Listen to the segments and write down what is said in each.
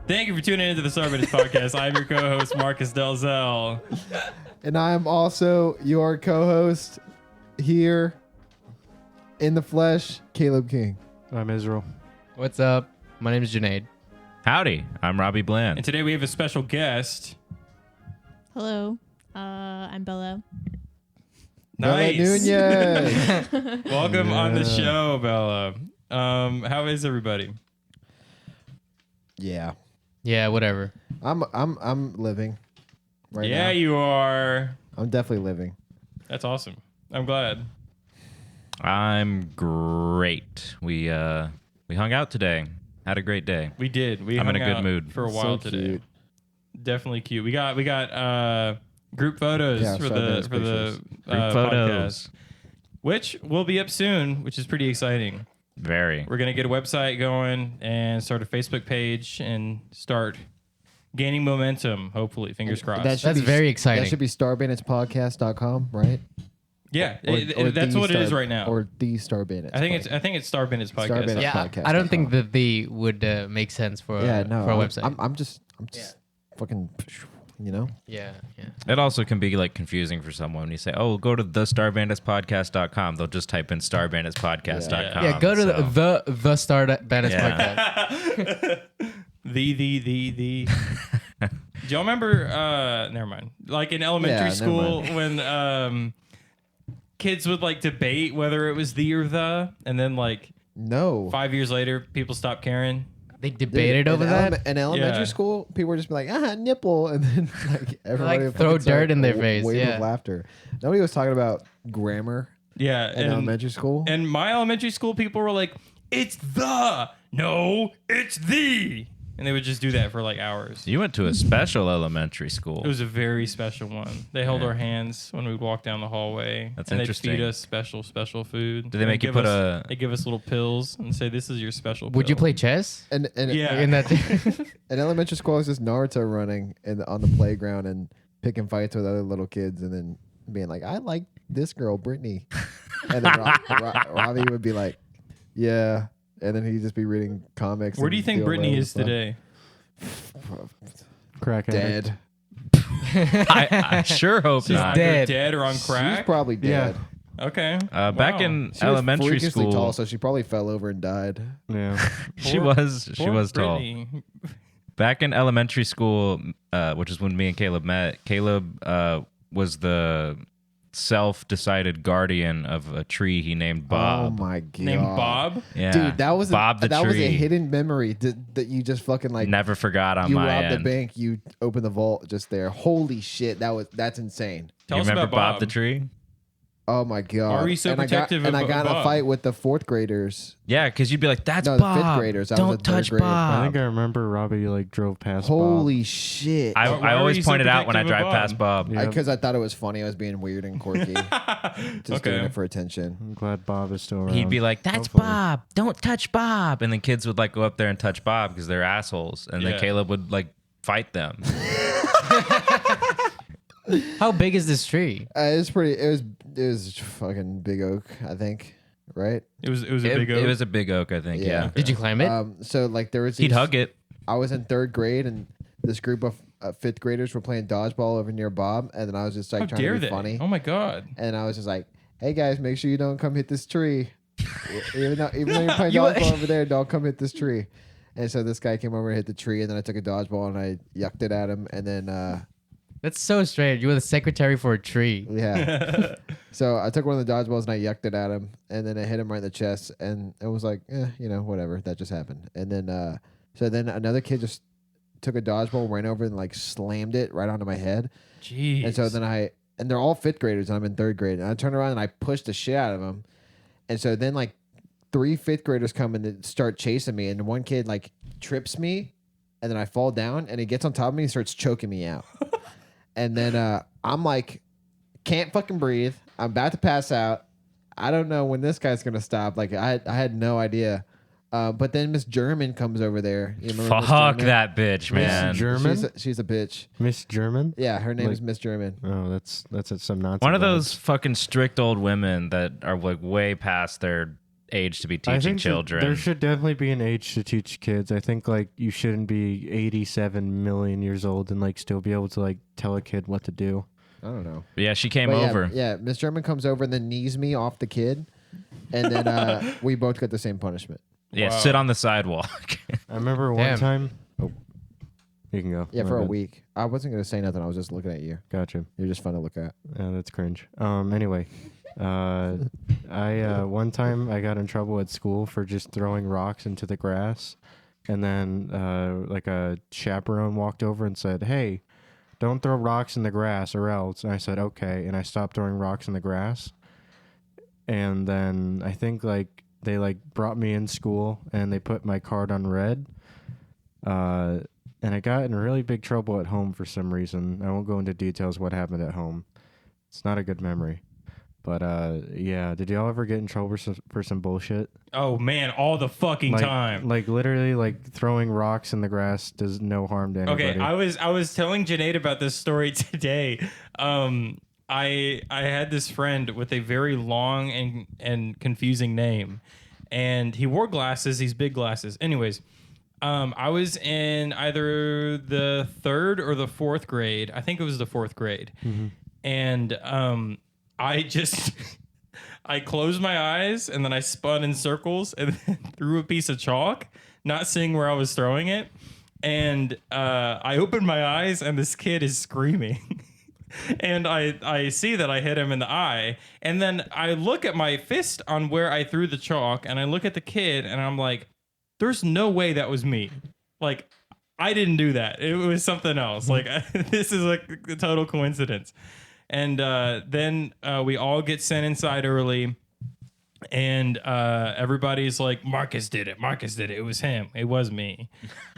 Thank you for tuning into the Star Bandits podcast. I'm your co-host, Marcus Delzell. And I'm also your co-host here in the flesh, Caleb King. I'm Israel. What's up? My name is Junaid. Howdy, I'm Robbie Bland. And today we have a special guest. Hello, I'm Bella. Nice. Bella Nunez. Welcome on the show, Bella. How is everybody? Yeah. Yeah, whatever. I'm living right now. Yeah, you are. I'm definitely living. That's awesome. I'm glad. I'm great. We hung out today. Had a great day. We did. I'm hung in a good out mood. for a while So today. cute. Definitely cute. We got group photos Yeah, for Star the Bandits for the Group photos. podcast, which will be up soon, which is pretty exciting. Very. We're gonna get a website going and start a Facebook page and start gaining momentum. Hopefully, fingers crossed. That should That's be- very exciting. That should be starbanditspodcast.com, right? yeah, Or that's the what it is right now. Or the Star Bandits. I think it's Star Bandits podcast. Star Bandits. Yeah, podcast. I don't think that the would make sense for Yeah, no. for a website. I'm just fucking, you know? yeah. It also can be like confusing for someone when you say, "Oh, go to thestarbanditspodcast.com." They'll just type in starbanditspodcast.com. Yeah, go to so- the Star Bandits Yeah. podcast. The. Do y'all remember? Never mind. Like in elementary Yeah, school, never when kids would like debate whether it was the or the, and then like No. 5 years later, people stopped caring. They Dude, debated over that. In elementary Yeah. school, people would just be like, nipple. And then like everybody would throw fucking start dirt in their face, wave yeah. of laughter. Nobody was talking about grammar Yeah, in elementary school. And my elementary school people were like, "It's the no, it's the," and they would just do that for like hours. You went to a special elementary school. It was a very special one. They held our hands when we walked down the hallway. That's and interesting. They'd feed us special food. Did they make you give put us, a- They give us little pills and say, "This is your special." Would you pill." play chess? And Yeah. In that. in elementary school, I was just Naruto running on the playground and picking fights with other little kids, and then being like, "I like this girl, Brittany," and then Robbie would be like, "Yeah," and then he'd just be reading comics. Where do you and think doing Brittany whatever is the fuck. today? Crack addict. Dead. I sure hope She's not. dead. either dead or on crack. She's probably dead. Okay. Back Wow. in She was elementary freakishly school, tall, so she probably fell over and died. Yeah. she Poor- was Poor tall. Brittany. Back in elementary school, which is when me and Caleb met, Caleb was the self-decided guardian of a tree he named Bob. Oh my god. Named Bob. Yeah. Dude, that was Bob the that tree. was a hidden memory that you just fucking like. Never forgot on you my robbed end. the bank, you opened the vault just there. Holy shit, that's insane. Tell You us remember about Bob the tree? Oh my god. Why were you so and protective I got, of And I got in a Bob? fight with the fourth graders. Yeah, because you'd be like, "That's No, the Bob. fifth graders. I was in Don't third touch grade. I Bob." think I remember Robbie like drove past Holy shit. I Why were always you so pointed out when I protective drive of past Bob. Yeah. Because I thought it was funny. I was being weird and quirky. Just doing it for attention. I'm glad Bob is still around. He'd be like, "That's Hopefully. Bob. Don't touch Bob." And then kids would like go up there and touch Bob because they're assholes. And Yeah. then Caleb would like fight them. How big is this tree? It was pretty. It was fucking big oak, I think. Right. It was a big oak. It was a big oak, I think. Yeah. Yeah. Did you climb it? So like there was. He'd these- hug it. I was in third grade, and this group of fifth graders were playing dodgeball over near Bob, and then I was just like How trying dare to be they? funny, Oh my god. and I was just like, "Hey guys, make sure you don't come hit this tree. even though you're playing You- dodgeball over there, don't come hit this tree." And so this guy came over and hit the tree, and then I took a dodgeball and I yucked it at him, and then That's so strange. You were the secretary for a tree. yeah. So I took one of the dodgeballs and I yucked it at him, and then I hit him right in the chest, and it was like, whatever, that just happened. And then so then another kid just took a dodgeball, ran over and like slammed it right onto my head. Jeez. And so then and they're all fifth graders, and I'm in third grade, and I turned around and I pushed the shit out of them. And so then like 3 fifth graders come and start chasing me, and one kid like trips me, and then I fall down, and he gets on top of me and starts choking me out. And then I'm like, can't fucking breathe. I'm about to pass out. I don't know when this guy's gonna stop. Like I had no idea. But then Miss German comes over there. You remember Miss Fuck German? that bitch, man. German? She's a bitch. Miss German? Yeah, her name Like- is Miss German. Oh, that's some nonsense. One of those fucking strict old women that are like way past their age to be I teaching think children. there should definitely be an age to teach kids. I think like you shouldn't be 87 million years old and like still be able to like tell a kid what to do. I don't know. Yeah, she came But over. Yeah, Miss German comes over and then knees me off the kid, and then we both get the same punishment. Yeah, Wow. sit on the sidewalk. I remember one Damn. time. Oh, you can go. Yeah, My for a bad. week. I wasn't gonna say nothing. I was just looking at you. Gotcha. You're just fun to look at. Yeah, that's cringe. Anyway, I one time I got in trouble at school for just throwing rocks into the grass, and then like a chaperone walked over and said, "Hey, don't throw rocks in the grass or else." And I said, "Okay," and I stopped throwing rocks in the grass. And then I think like they like brought me in school and they put my card on red. And I got in really big trouble at home for some reason. I won't go into details what happened at home. It's not a good memory. But yeah, did y'all ever get in trouble for some bullshit? Oh man, all the fucking Like, time. like literally, like throwing rocks in the grass does no harm to anybody. Okay, I was telling Janae about this story today. I had this friend with a very long and confusing name, and he wore glasses. These big glasses. Anyways, I was in either the 3rd or the 4th grade. I think it was the 4th grade, and I just I closed my eyes and then I spun in circles and then threw a piece of chalk, not seeing where I was throwing it. And I opened my eyes and this kid is screaming. And I see that I hit him in the eye. And then I look at my fist on where I threw the chalk and I look at the kid and I'm like, there's no way that was me. Like, I didn't do that. It was something else. Like, this is like a total coincidence. And then we all get sent inside early. And everybody's like, Marcus did it. Marcus did it. It was him. It was me.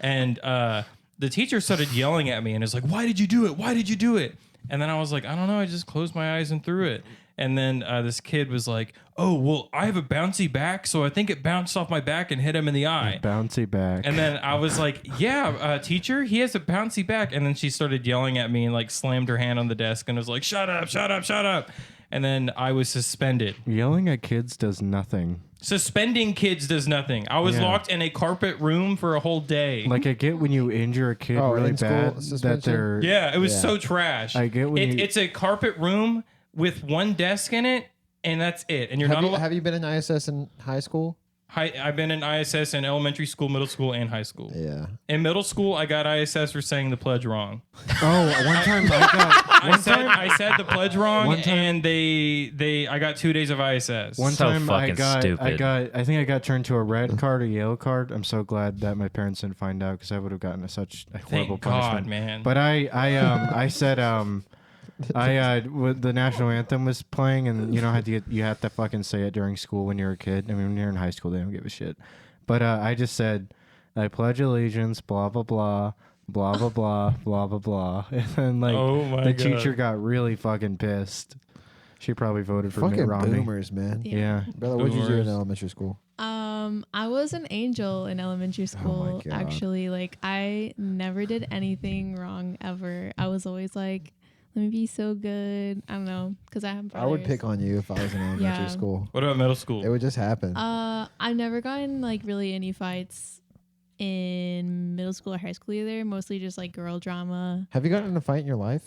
And the teacher started yelling at me and is like, why did you do it? Why did you do it? And then I was like, I don't know. I just closed my eyes and threw it. And then this kid was like, oh, well, I have a bouncy back. So I think it bounced off my back and hit him in the eye. Bouncy back. And then I was like, yeah, teacher, he has a bouncy back. And then she started yelling at me and like slammed her hand on the desk and was like, shut up, shut up, shut up. And then I was suspended. Yelling at kids does nothing. Suspending kids does nothing. I was Yeah. locked in a carpet room for a whole day. Like I get when you injure a kid Oh, really in school bad that suspension? they're yeah, it was Yeah. so trash. I get when you- It's a carpet room with one desk in it, and that's it. And you're Have not you, allowed. have you been in ISS in high school? I've been in ISS in elementary school, middle school, and high school. Yeah. In middle school, I got ISS for saying the pledge wrong. Oh, one time I got I said the pledge wrong, One time- and I got 2 days of ISS. One So time I fucking got stupid. I think I got turned to a red card, a yellow card. I'm so glad that my parents didn't find out because I would have gotten such a horrible Thank God, punishment. man. But I said the national anthem was playing, and you know how you have to fucking say it during school when you're a kid. I mean, when you're in high school, they don't give a shit. But I just said, I pledge allegiance, blah blah blah, blah blah blah, blah blah blah, and then like Oh my the God. teacher got really fucking pissed. She probably voted for Fucking Mitt Romney. boomers, man. Yeah. Bella, what did you do in Boomers. elementary school? I was an angel in elementary school. God. Actually, like I never did anything wrong ever. I was always like, let me be so good. I don't know, because I have brothers. I would pick on you if I was in elementary Yeah. school. What about middle school? It would just happen. I've never gotten like really any fights in middle school or high school either. Mostly just like girl drama. Have you gotten in a fight in your life?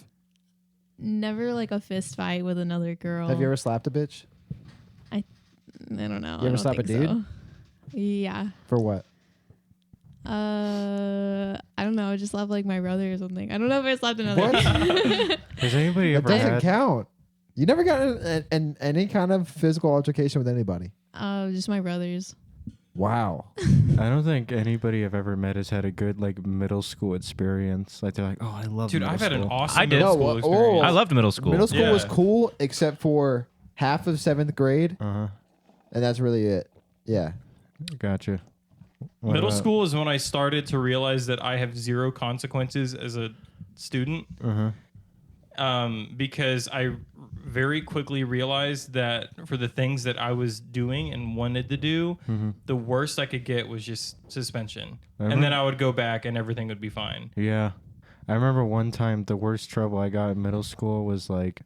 Never like a fist fight with another girl. Have you ever slapped a bitch? I don't know. You ever I don't slap a think dude? so. Yeah. For what? I don't know. I just slapped like my brother or something. I don't know if I slapped another. What? Has anybody That ever doesn't had? count. You never got in any kind of physical altercation with anybody. Just my brothers. Wow. I don't think anybody I've ever met has had a good like middle school experience. Like they're like, oh, I love Dude, middle I've had an school. awesome I did. middle No, school oh, experience. I loved middle school. Middle school was Yeah. cool except for half of 7th grade, Uh-huh. and that's really it. Yeah. Gotcha. What Middle about- school is when I started to realize that I have zero consequences as a student. Uh-huh. Because I very quickly realized that for the things that I was doing and wanted to do, the worst I could get was just suspension. And then I would go back and everything would be fine. Yeah. I remember one time the worst trouble I got in middle school was like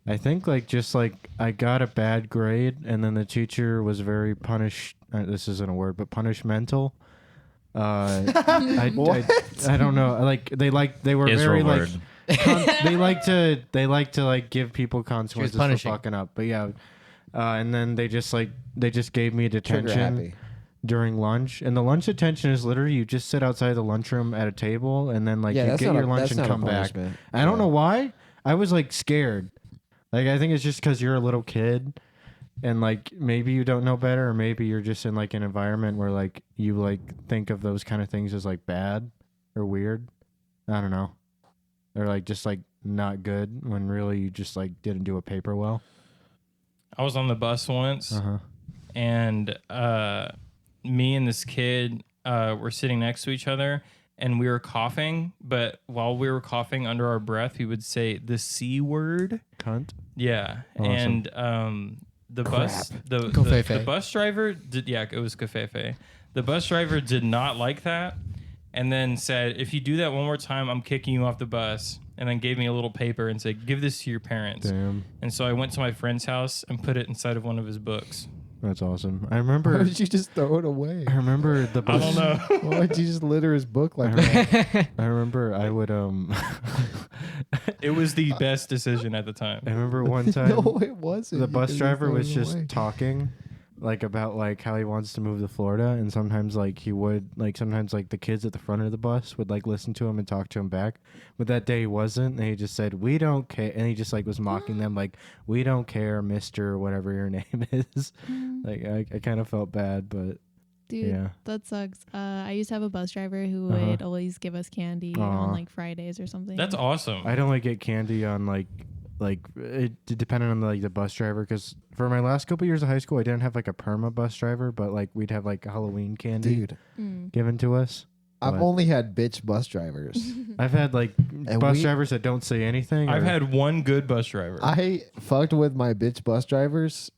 I think like just like I got a bad grade, and then the teacher was very punish. This isn't a word, but punishmental. I don't know. They were Israel very word. they like to like give people consequences for punishing. fucking up. But yeah, and then they just gave me Trigger detention happy. during lunch. And the lunch detention is literally you just sit outside the lunchroom at a table, and then like Yeah, you that's get not your a- lunch that's and not a come back. punishment. I don't Yeah. know why. I was like scared. Like I think it's just because you're a little kid. And like maybe you don't know better, or maybe you're just in like an environment where like you like think of those kind of things as like bad or weird. I don't know. Or like just like not good when really you just like didn't do a paper well. I was on the bus once, Uh-huh. and me and this kid were sitting next to each other, and we were coughing. But while we were coughing under our breath, we would say the C word. Cunt. Yeah, Awesome. and the bus the Covfefe. bus driver did. Yeah, it was covfefe. The bus driver did not like that, and then said, "If you do that one more time, I'm kicking you off the bus." And then gave me a little paper and said, "Give this to your parents." Damn. And so I went to my friend's house and put it inside of one of his books. That's awesome. I Why remember did you just throw it away? I remember the I bus. don't know. Why did you just litter his book like I that? I remember I would It was the best decision at the time. I remember one time No, it wasn't. the You bus could've driver thrown was it just away. talking like about like how he wants to move to Florida, and sometimes like he would like sometimes like the kids at the front of the bus would like listen to him and talk to him back, but that day he wasn't, and he just said we don't care, and he just like was mocking them like we don't care, Mister whatever your name is. Like I kind of felt bad, but Dude, yeah. that sucks. I used to have a bus driver who Uh-huh. would always give us candy Aw. on like Fridays or something. That's awesome. I'd only get candy on like it depended on the bus driver, because for my last couple years of high school I didn't have like a perma bus driver, but like we'd have like Halloween candy Dude, given to us. I've But only had bitch bus drivers. I've had like And bus we- drivers that don't say anything. I've or- had one good bus driver. I fucked with my bitch bus drivers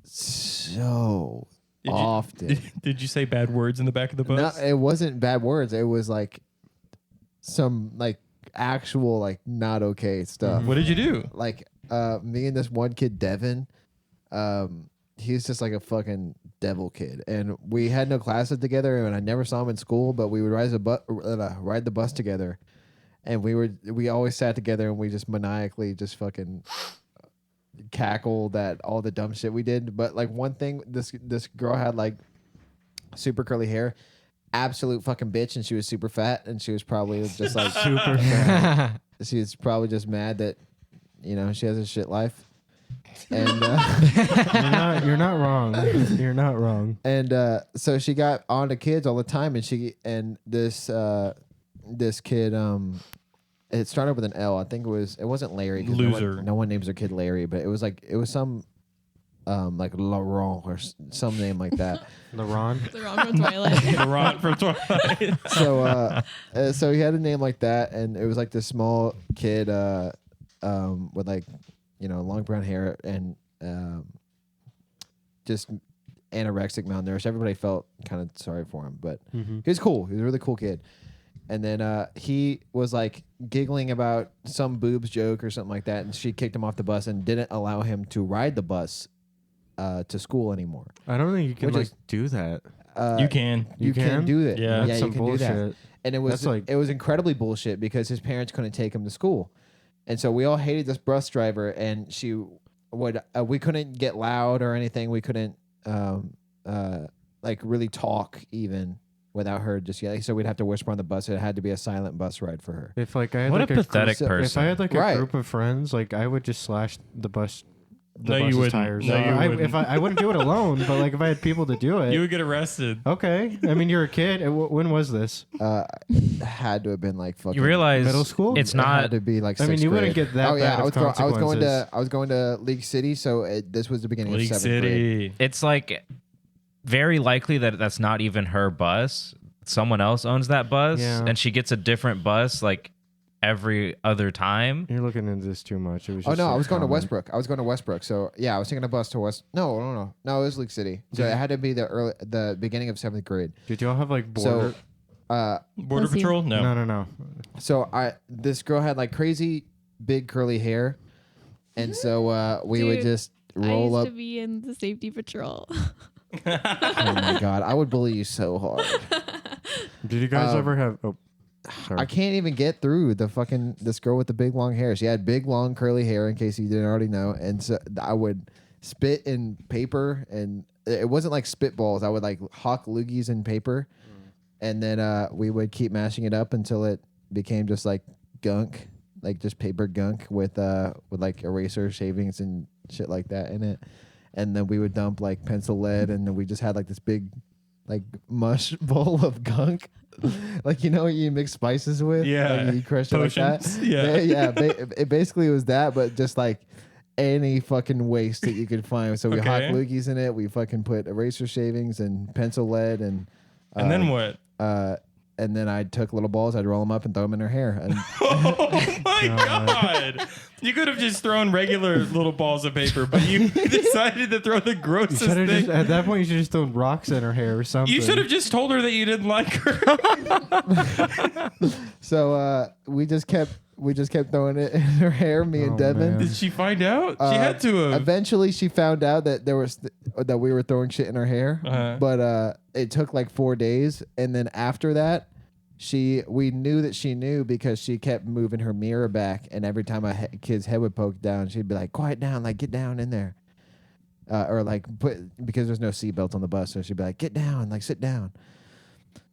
so Did you- often. Did you say bad words in the back of the No, bus? it wasn't bad words. It was like some like actual like not okay stuff. What did you do? Like me and this one kid Devin, he's just like a fucking devil kid, and we had no classes together, and I never saw him in school, but we would ride the bus together, and we always sat together, and we just maniacally just fucking cackled at all the dumb shit we did. But like one thing, this girl had like super curly hair, absolute fucking bitch, and she was super fat, and she was probably just like super fat. she was probably just mad that she has a shit life. And You're not wrong. You're not wrong. and so she got on to kids all the time, and this kid it started with an L. I think it wasn't Larry. 'Cause Loser. No one names their kid Larry, but it was some like Laurent or some name like that. LeRon. the wrong from Twilight. The Ron from Twilight. So he had a name like that, and it was like this small kid with like long brown hair and just anorexic, malnourished. Everybody felt kind of sorry for him, but he was cool. He was a really cool kid. And then he was like giggling about some boobs joke or something like that, and she kicked him off the bus and didn't allow him to ride the bus to school anymore. I don't think you can Which like is- do that. You can. You You can can? do that. Yeah. That's you some can do that. bullshit. And it was That's like- it was incredibly bullshit because his parents couldn't take him to school, and so we all hated this bus driver. And she would we couldn't get loud or anything. We couldn't like really talk even without her just yelling. So we'd have to whisper on the bus. It had to be a silent bus ride for her. If like I had What like a pathetic group- person. If I had like a Right. group of friends, like I would just slash the bus. No, you bus's wouldn't. tires. No, you wouldn't. If I wouldn't do it alone, but like if I had people to do it. You would get arrested. Okay. I mean, you're a kid. When was this? Had to have been like fucking You realize Middle school? it's It had not to be like. I mean, sixth you wouldn't grade. get that Oh yeah, bad of consequences. I was going to League City, so this was the beginning League of 7th grade. City. it's like very likely that that's not even her bus. Someone else owns that bus, Yeah. and she gets a different bus like every other time. You're looking into this too much. It was. Oh Just no, so I was going to common. Westbrook. So yeah, I was taking a bus to West. No, it was League City. So it had to be the beginning of 7th grade. Did y'all have like border? So, Border Pussy. Patrol? No. No. so this girl had like crazy big curly hair, And so we would Dude, just I roll used up. to be in the safety patrol. Oh my god, I would bully you so hard. Did you guys ever have? Oh, sorry. I can't even get through this girl with the big long hair. She had big long curly hair, in case you didn't already know. And so I would spit in paper, and it wasn't like spitballs. I would like hawk loogies in paper, and then we would keep mashing it up until it became just like gunk, like just paper gunk with like eraser shavings and shit like that in it. And then we would dump like pencil lead, and then we just had like this big like mush bowl of gunk. Like, you know what you mix spices with? Yeah. Like you crush it like Potions. that? Yeah. It basically was that, but just like any fucking waste that you could find. So we hot Okay. loogies in it. We fucking put eraser shavings and pencil lead and then what? and then I took little balls, I'd roll them up and throw them in her hair. And Oh my god! You could have just thrown regular little balls of paper, but you decided to throw the You grossest should have thing. just, at that point, you should just thrown rocks in her hair or something. You should have just told her that you didn't like her. so we just kept throwing it in her hair, me and Oh, Devin. man. Did she find out? She had to have. Eventually, she found out that that we were throwing shit in her hair. Uh-huh. But it took like 4 days, and then after that, we knew that she knew because she kept moving her mirror back, and every time a kid's head would poke down, she'd be like, "Quiet down, like get down in there," or like because there's no seatbelt on the bus, so she'd be like, "Get down, like sit down."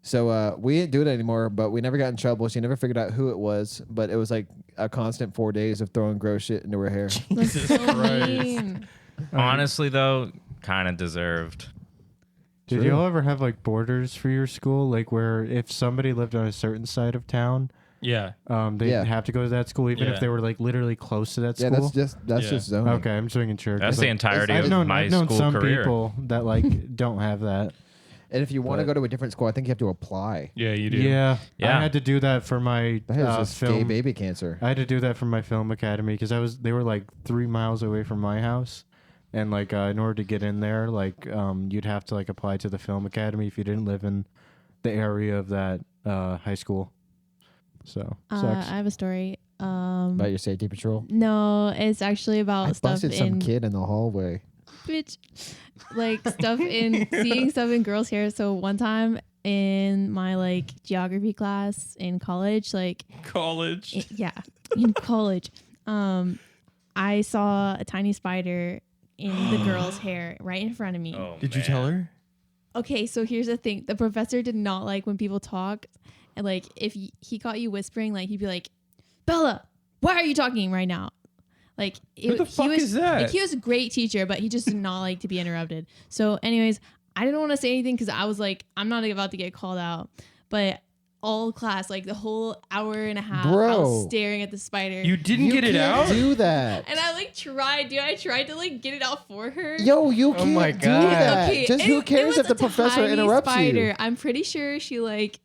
So we didn't do it anymore, but we never got in trouble. She never figured out who it was, but it was like a constant 4 days of throwing gross shit into her hair. That's Jesus so Christ. mean. Honestly, though, kind of deserved. Did True. y'all ever have like borders for your school, like where if somebody lived on a certain side of town, Yeah. they'd Yeah. have to go to that school, even Yeah. if they were like literally close to that Yeah, school? that's Yeah. just zoning. Okay, I'm just making sure. That's 'cause, the like, entirety I've of known, my I've known school some career. people that like don't have that. And if you want to But- go to a different school, I think you have to apply. Yeah, you do. Yeah, Yeah. I had to do that for my That is just gay film. baby cancer. I had to do that for my film academy because they were like 3 miles away from my house, and like in order to get in there, like you'd have to like apply to the film academy if you didn't live in the area of that high school. So I sucks. have a story. About your safety patrol. No, it's actually about I stuff busted some in kid in the hallway. bitch, like stuff in seeing stuff in girls' hair. So one time in my like geography class in college, like College. yeah, in college, I saw a tiny spider in the girl's hair right in front of me. Oh, Did you man. tell her? Okay, so here's the thing: the professor did not like when people talk, and like if he caught you whispering, like he'd be like, "Bella, why are you talking right now?" Like Who the fuck he was, is that? Like, he was a great teacher, but he just did not like to be interrupted. So, anyways, I didn't want to say anything because I was like, I'm not about to get called out. But all class, like the whole hour and a half, I Bro. was staring at the spider. You didn't You get it can't out? do that. and I like tried, dude. I tried to like get it out for her. Yo, you can't my do God. that. Okay, Just and who it cares was if the a professor tiny interrupts spider. you? I'm pretty sure she like,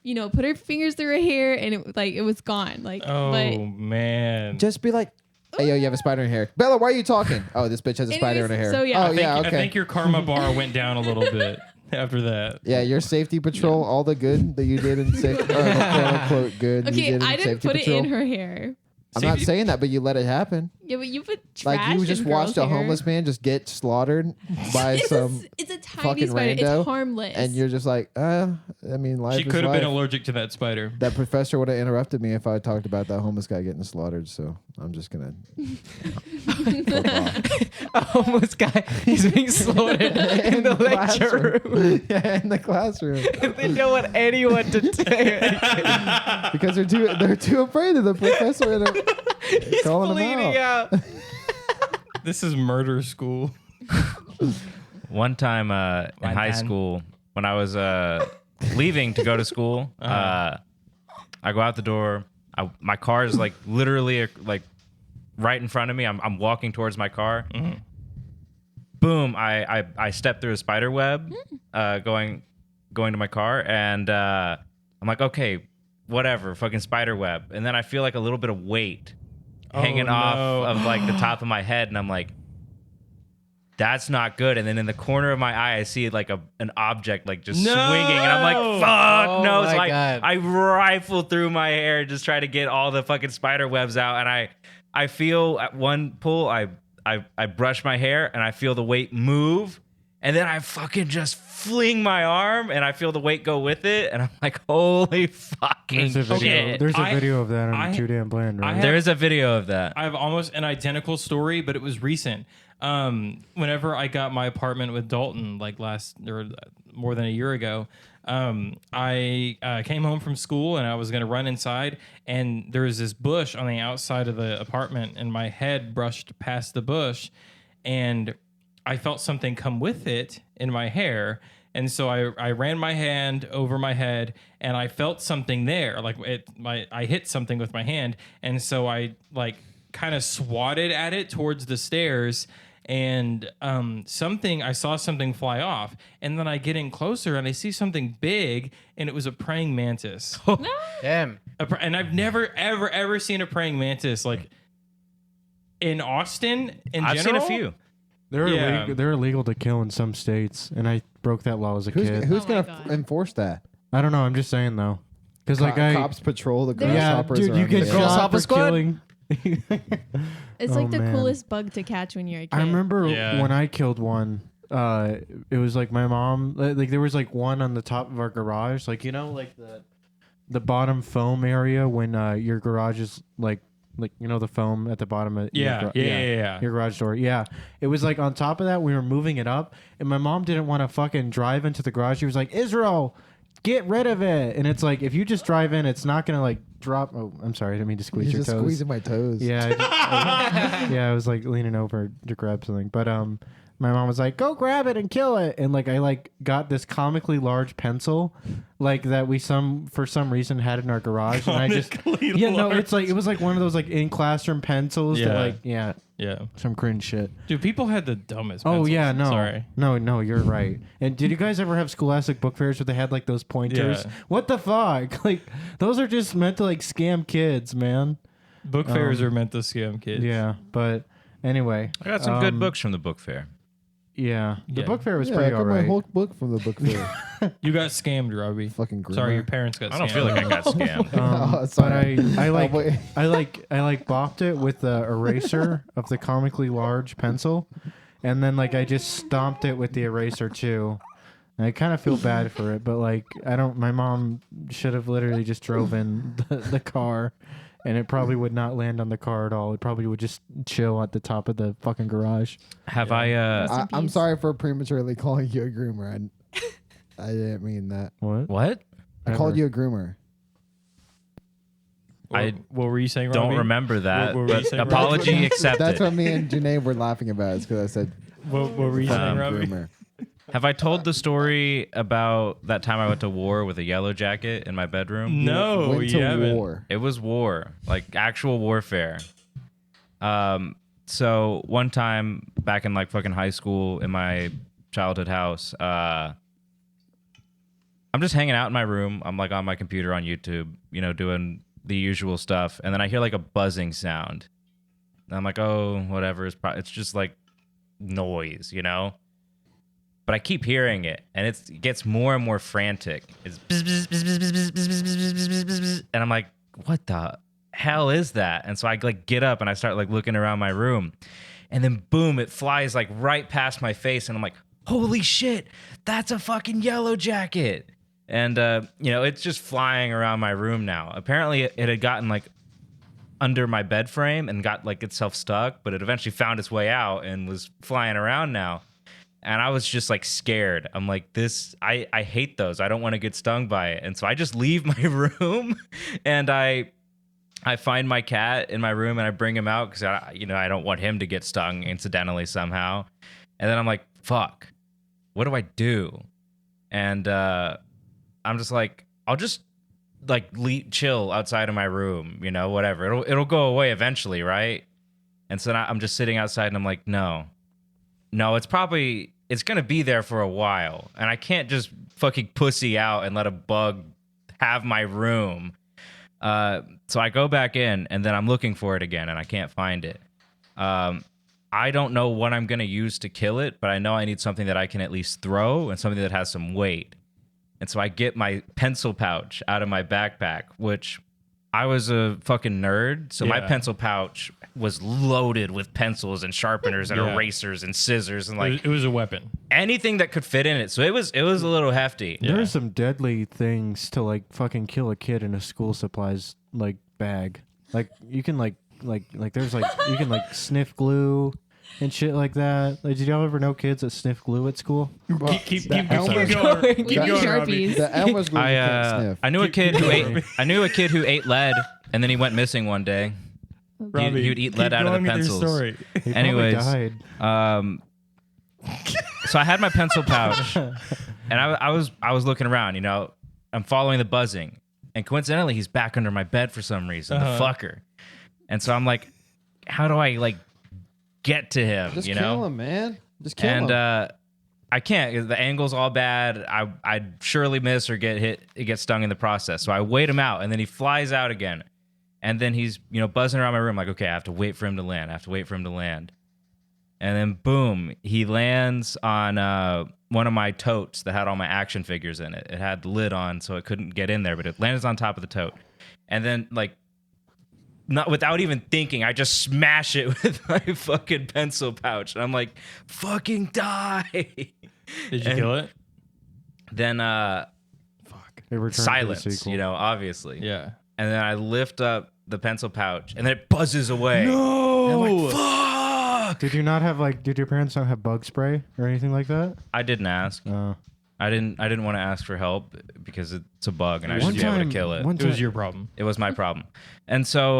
put her fingers through her hair and it was gone. Like, Oh, but man. Just be like, "Hey, yo, you have a spider in your hair." "Bella, why are you talking?" "Oh, this bitch has a spider in her Anyways, hair." so, yeah. Oh, I I think, yeah, I okay. think your karma bar went down a little bit after that. Yeah, your safety patrol, all the good that you did in safety, or the quote unquote good you okay, did in I didn't safety put patrol. it in her hair. I'm not Safety- saying that, but you let it happen. Yeah, but you put trash Like you just in watched girls' a hair. homeless man just get slaughtered by some, It's a tiny fucking spider. rando, It's harmless. and you're just like, I mean, life She is could have life. been allergic to that spider. That professor would have interrupted me if I talked about that homeless guy getting slaughtered. So I'm just gonna. fuck off. A homeless guy is being slaughtered in the lecture room. Yeah, in the classroom They don't want anyone to say because they're too afraid of the professor. He's Calling him bleeding out. This is murder school. One time in high school, when I was leaving to go to school, I go out the door. My car is like literally like right in front of me. I'm walking towards my car. Mm-hmm. Boom! I step through a spider web, going to my car, and I'm like, okay, whatever, fucking spider web. And then I feel like a little bit of weight hanging off of like the top of my head, and I'm like, that's not good. And then in the corner of my eye, I see like an object like just No! swinging, and I'm like, fuck Oh no! my So God. I rifle through my hair, just try to get all the fucking spider webs out, and I feel at one pull, I brush my hair and I feel the weight move. And then I fucking just fling my arm and I feel the weight go with it. And I'm like, holy fucking There's a video. shit. There's a I- video of that on I- Too Damn Bland, I right? have- There is a video of that. I have almost an identical story, but it was recent. Whenever I got my apartment with Dalton, like more than a year ago, I came home from school and I was gonna run inside, and there was this bush on the outside of the apartment, and my head brushed past the bush, and I felt something come with it in my hair. And so I ran my hand over my head and I felt something there. Like I hit something with my hand. And so I like kind of swatted at it towards the stairs, and I saw something fly off. And then I get in closer and I see something big, and it was a praying mantis. Damn. And I've never, ever seen a praying mantis like in Austin in I've general. seen a few. They're illegal to kill in some states, and I broke that law as a kid. Who's Oh my gonna God. enforce that? I don't know. I'm just saying though, because Cops patrol the yeah, grasshoppers. dude, you around get the- shot Grasshopper for squad? killing. It's Oh, like the man. coolest bug to catch when you're a kid. I remember Yeah. when I killed one. It was like my mom. Like there was like one on the top of our garage, like like the bottom foam area when your garage is like the foam at the bottom of Yeah, yeah. your garage door. Yeah, it was like on top of that. We were moving it up, and my mom didn't want to fucking drive into the garage. She was like, Israel, get rid of it. And it's like if you just drive in, it's not gonna like drop. Oh, I'm sorry, I didn't mean to squeeze He's your just toes. squeezing my toes. Yeah, I was like leaning over to grab something, but my mom was like, "Go grab it and kill it," and like I like got this comically large pencil, like that we for some reason had in our garage, and I just it's like it was like one of those like in classroom pencils that Yeah. like Yeah. some cringe shit. Dude, people had the dumbest Oh pencils. yeah, no, Sorry. no, you're right. And did you guys ever have scholastic book fairs where they had like those pointers? Yeah. What the fuck? Like those are just meant to like scam kids, man. Book fairs are meant to scam kids. Yeah, but anyway, I got some good books from the book fair. Yeah, the Yeah. book fair was Yeah, I pretty got alright. my whole book from the book fair. You got scammed, Robbie. Fucking groomer. Sorry, your parents got scammed. I don't feel like I got scammed. Oh, But sorry. I like wait. I like bopped it with the eraser of the comically large pencil, and then like I just stomped it with the eraser too. And I kind of feel bad for it, but like I don't. My mom should have literally just drove in the car, and it probably would not land on the car at all. It probably would just chill at the top of the fucking garage. Have I Rest in I'm peace. sorry for prematurely calling you a groomer. I didn't mean that. What? what? I called you a groomer. What were you saying, Don't Robbie? remember that. What were you But saying, Robbie? apology accepted. That's what me and Janae were laughing about. It's because I said What were you saying, Robbie? groomer. Have I told the story about that time I went to war with a yellow jacket in my bedroom? No, Went you to haven't. war. It was war, like actual warfare. So one time back in like fucking high school in my childhood house, I'm just hanging out in my room. I'm like on my computer on YouTube, doing the usual stuff, and then I hear like a buzzing sound. And I'm like, oh, whatever. It's just like noise, But I keep hearing it, and it gets more and more frantic. It's bzz, bzz, bzz, bzz, bzz, bzz, bzz, bzz, bzz, bzz, bzz. And I'm like, what the hell is that? And so I like get up and I start like looking around my room, and then boom, it flies like right past my face, and I'm like, holy shit, that's a fucking yellow jacket. And it's just flying around my room now. Apparently, it had gotten like under my bed frame and got like itself stuck, but it eventually found its way out and was flying around now. And I was just like scared. I'm like, I hate those. I don't want to get stung by it. And so I just leave my room and I find my cat in my room and I bring him out because I don't want him to get stung incidentally somehow. And then I'm like, fuck, what do I do? And I'm just like, I'll just like chill outside of my room, whatever. It'll go away eventually, right? And so now I'm just sitting outside and I'm like, no, it's gonna be there for a while, and I can't just fucking pussy out and let a bug have my room. So I go back in, and then I'm looking for it again, and I can't find it. I don't know what I'm gonna use to kill it, but I know I need something that I can at least throw and something that has some weight. And so I get my pencil pouch out of my backpack, which I was a fucking nerd, so my Yeah. pencil pouch was loaded with pencils and sharpeners and Yeah. erasers and scissors and like It was a weapon. anything that could fit in it. So it was a little hefty. Yeah. There are some deadly things to like fucking kill a kid in a school supplies like bag. Like you can like there's like you can like sniff glue and shit like that. Like, did y'all ever know kids that sniff glue at school? Keep the Elmer's going. We Keep need going, Robbie. Sharpies. The Elmer's glue you can't I sniff. I knew a kid keep who going. ate lead and then he went missing one day. Robbie, he would eat keep lead out of the going with your pencils. story. He probably Anyways, died. So I had my pencil pouch, and I was looking around. You know, I'm following the buzzing, and coincidentally, he's back under my bed for some reason. The fucker. And so I'm like, how do I like get to him? Just you kill know, him, man. Just kill and him. I can't. The angle's all bad. I'd surely miss or get hit. Get stung in the process. So I wait him out, and then he flies out again. And then he's, you know, buzzing around my room like, okay, I have to wait for him to land. And then boom, he lands on one of my totes that had all my action figures in it. It had the lid on, so it couldn't get in there, but it lands on top of the tote. And then, like, not without even thinking, I just smash it with my fucking pencil pouch. And I'm like, fucking die. Did you kill it? Then It returned to the silence, sequel. you know, obviously. Yeah. And then I lift up the pencil pouch, and then it buzzes away. No. And I'm like, fuck! Did your parents not have bug spray or anything like that? I didn't ask. I didn't want to ask for help because it's a bug and I should be able to kill it. One It was time- your problem. It was my problem. And so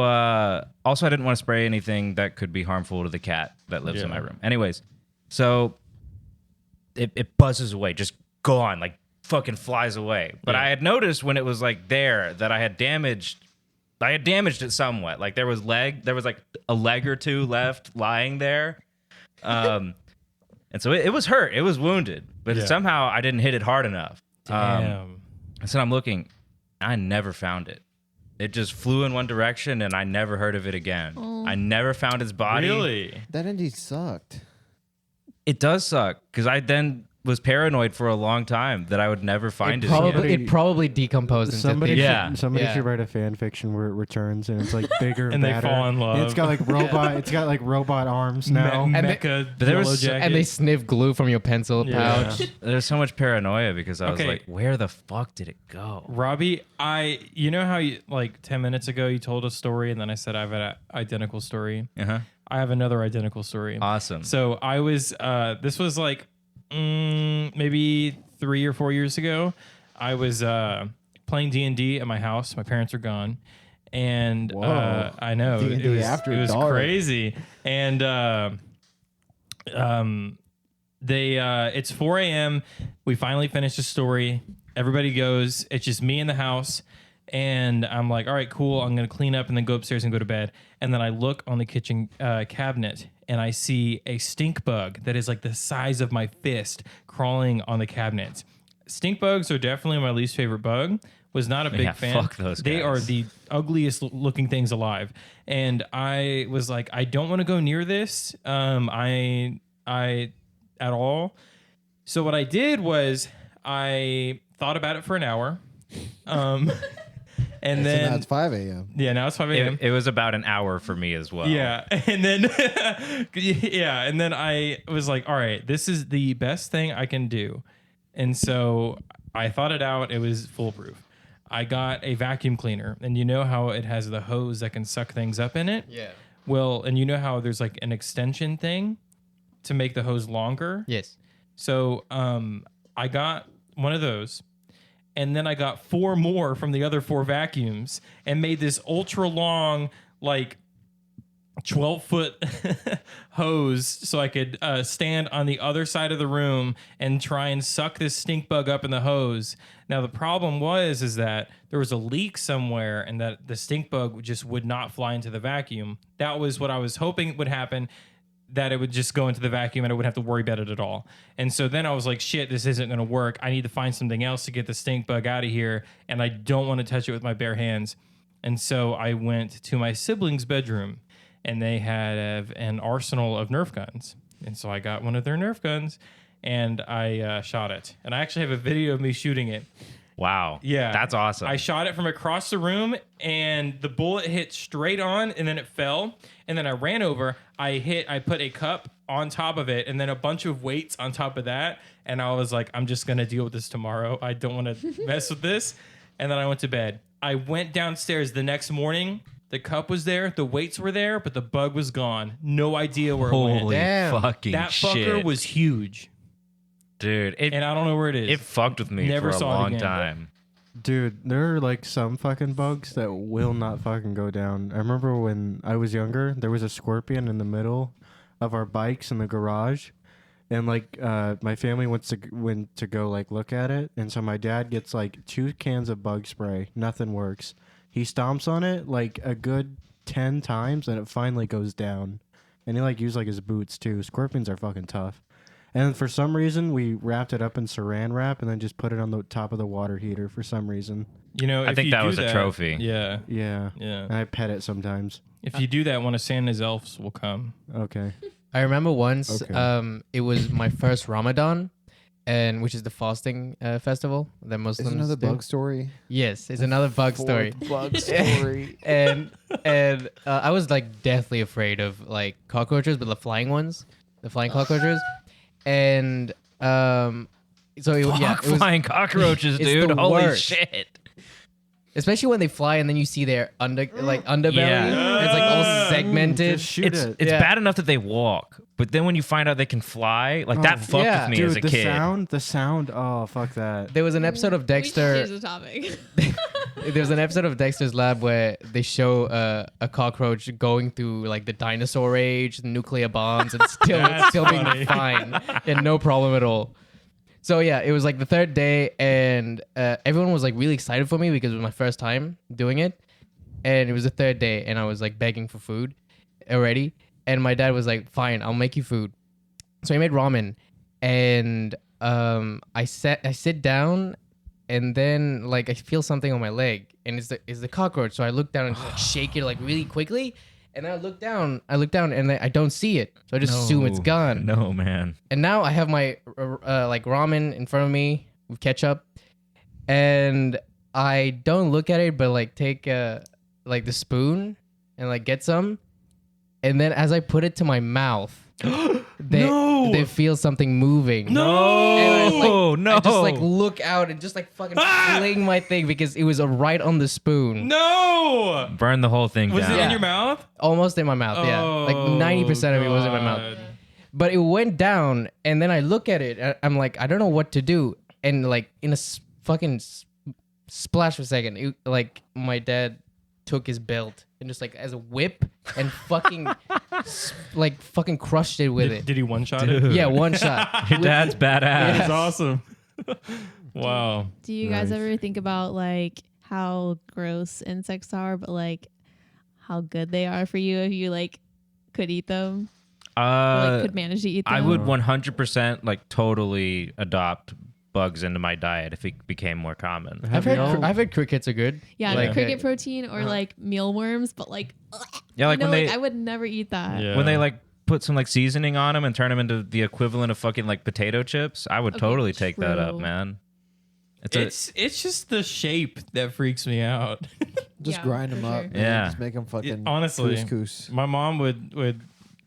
also I didn't want to spray anything that could be harmful to the cat that lives in my room. Anyways, so it buzzes away, just gone, like fucking flies away. But I had noticed when it was like there that I had damaged it somewhat. Like there was like a leg or two left lying there. And so it was hurt. It was wounded. But somehow I didn't hit it hard enough. Damn. So I'm looking. I never found it. It just flew in one direction, and I never heard of it again. Oh. I never found its body. Really? That indeed sucked. It does suck because I then was paranoid for a long time that I would never find it. again. Somebody- It probably decomposed into Somebody, things. Yeah. somebody Yeah. should write a fan fiction where it returns and it's like bigger And they badder. fall in love. And it's got like robot. It's got like robot arms now. And they- Mecha But there was- yellow jacket. And they sniff glue from your pencil Yeah. pouch. There's so much paranoia because I was Okay. like, where the fuck did it go? Robbie, you know how you, like 10 minutes ago you told a story and then I said I have an identical story. Uh-huh. I have another identical story. Awesome. So I was, this was like maybe 3 or 4 years ago. I was playing D&D at my house. My parents are gone. And Whoa. I know D&D it was, after it was dark. crazy. And it's 4 a.m. We finally finished the story. Everybody goes. It's just me in the house. And I'm like, all right, cool. I'm going to clean up and then go upstairs and go to bed. And then I look on the kitchen cabinet and I see a stink bug that is like the size of my fist crawling on the cabinet. Stink bugs are definitely my least favorite bug. Was not a big Yeah, fan. fuck those They are guys. the ugliest looking things alive. And I was like, I don't want to go near this. I at all. So what I did was I thought about it for an hour. And So then now it's 5 a.m. yeah, now it's 5 a.m. It was about an hour for me as well. Yeah, and then and then I was like, all right, this is the best thing I can do. And so I thought it out. It was foolproof. I got a vacuum cleaner, and you know how it has the hose that can suck things up in it? Yeah. Well, and you know how there's like an extension thing to make the hose longer? Yes. So I got one of those, and then I got 4 more from the other 4 vacuums and made this ultra long, like 12-foot hose so I could stand on the other side of the room and try and suck this stink bug up in the hose. Now, the problem is that there was a leak somewhere and that the stink bug just would not fly into the vacuum. That was what I was hoping would happen, that it would just go into the vacuum and I wouldn't have to worry about it at all. And so then I was like, shit, this isn't going to work. I need to find something else to get the stink bug out of here, and I don't want to touch it with my bare hands. And so I went to my siblings' bedroom, and they had an arsenal of Nerf guns. And so I got one of their Nerf guns, and I shot it. And I actually have a video of me shooting it. Wow. Yeah. That's awesome. I shot it from across the room, and the bullet hit straight on, and then it fell. And then I ran over. I put a cup on top of it, and then a bunch of weights on top of that. And I was like, I'm just gonna deal with this tomorrow. I don't want to mess with this. And then I went to bed. I went downstairs the next morning. The cup was there, the weights were there, but the bug was gone. No idea where it went. Holy Damn. fucking That shit. fucker was huge, Dude, and I don't know where it is. it fucked with me Never for a saw it long again. time. Dude, there are like some fucking bugs that will not fucking go down. I remember when I was younger, there was a scorpion in the middle of our bikes in the garage. And like my family went to go like look at it, and so my dad gets like 2 cans of bug spray. Nothing works. He stomps on it like a good 10 times, and it finally goes down. And he like used like his boots too. Scorpions are fucking tough. And for some reason, we wrapped it up in saran wrap and then just put it on the top of the water heater for some reason. You know, I if think you that do was a trophy. Yeah, Yeah. yeah. And I pet it sometimes. If you do that, one of Santa's elves will come. Okay. I remember once, Okay. it was my first Ramadan, and which is the fasting festival that Muslims Is another do. bug story? Yes, it's another bug story. Bug story. and I was like deathly afraid of like cockroaches, but the flying ones, the flying cockroaches, and so it was Flying cockroaches, it's dude. the Holy worst. shit. especially when they fly and then you see their underbelly. Yeah. It's like all segmented. Just shoot It's it. it's Yeah. bad enough that they walk, but then when you find out they can fly, like that fucked yeah. with me Dude, as a the kid. sound. Oh, fuck that. There was an episode of We should Dexter. change the topic. There's an episode of Dexter's Lab where they show a cockroach going through like the dinosaur age, nuclear bombs, and still being funny. fine and no problem at all. So yeah, it was like the third day, and everyone was like really excited for me because it was my first time doing it, and it was the third day, and I was like begging for food already, and my dad was like, "Fine, I'll make you food." So he made ramen, and I sit down. And then like I feel something on my leg, and it's the cockroach. So I look down and just like shake it like really quickly, and then I look down, and then I don't see it. So I just assume it's gone. No, man. And now I have my like ramen in front of me with ketchup, and I don't look at it, but like take like the spoon and like get some, and then as I put it to my mouth, they feel something moving. And I, No. I just like look out and just like fucking fling my thing because it was right on the spoon. No! Burn the whole thing Was down. it in Yeah. your mouth? Almost in my mouth, yeah. Like 90% of it was in my mouth. God. But it went down, and then I look at it, and I'm like, I don't know what to do. And like in a fucking splash for a second, like my dad took his belt and just like as a whip and fucking like fucking crushed it with it. Did he one-shot it? Yeah, one shot. Your dad's badass. That's awesome. Wow. Do you guys Nice. ever think about like how gross insects are, but like how good they are for you if you like could eat them, or like could manage to eat them? I would 100% like totally adopt bugs into my diet if it became more common. I've heard crickets are good. Yeah, Like- cricket protein or like mealworms, but like Yeah, like you know, when like they I would never eat that. Yeah. when they like put some like seasoning on them and turn them into the equivalent of fucking like potato chips, I would Okay, totally take that up, true. man. It's just the shape that freaks me out. Just Yeah, grind for them up. sure. Man. Yeah. Just make them fucking honestly, couscous. My mom would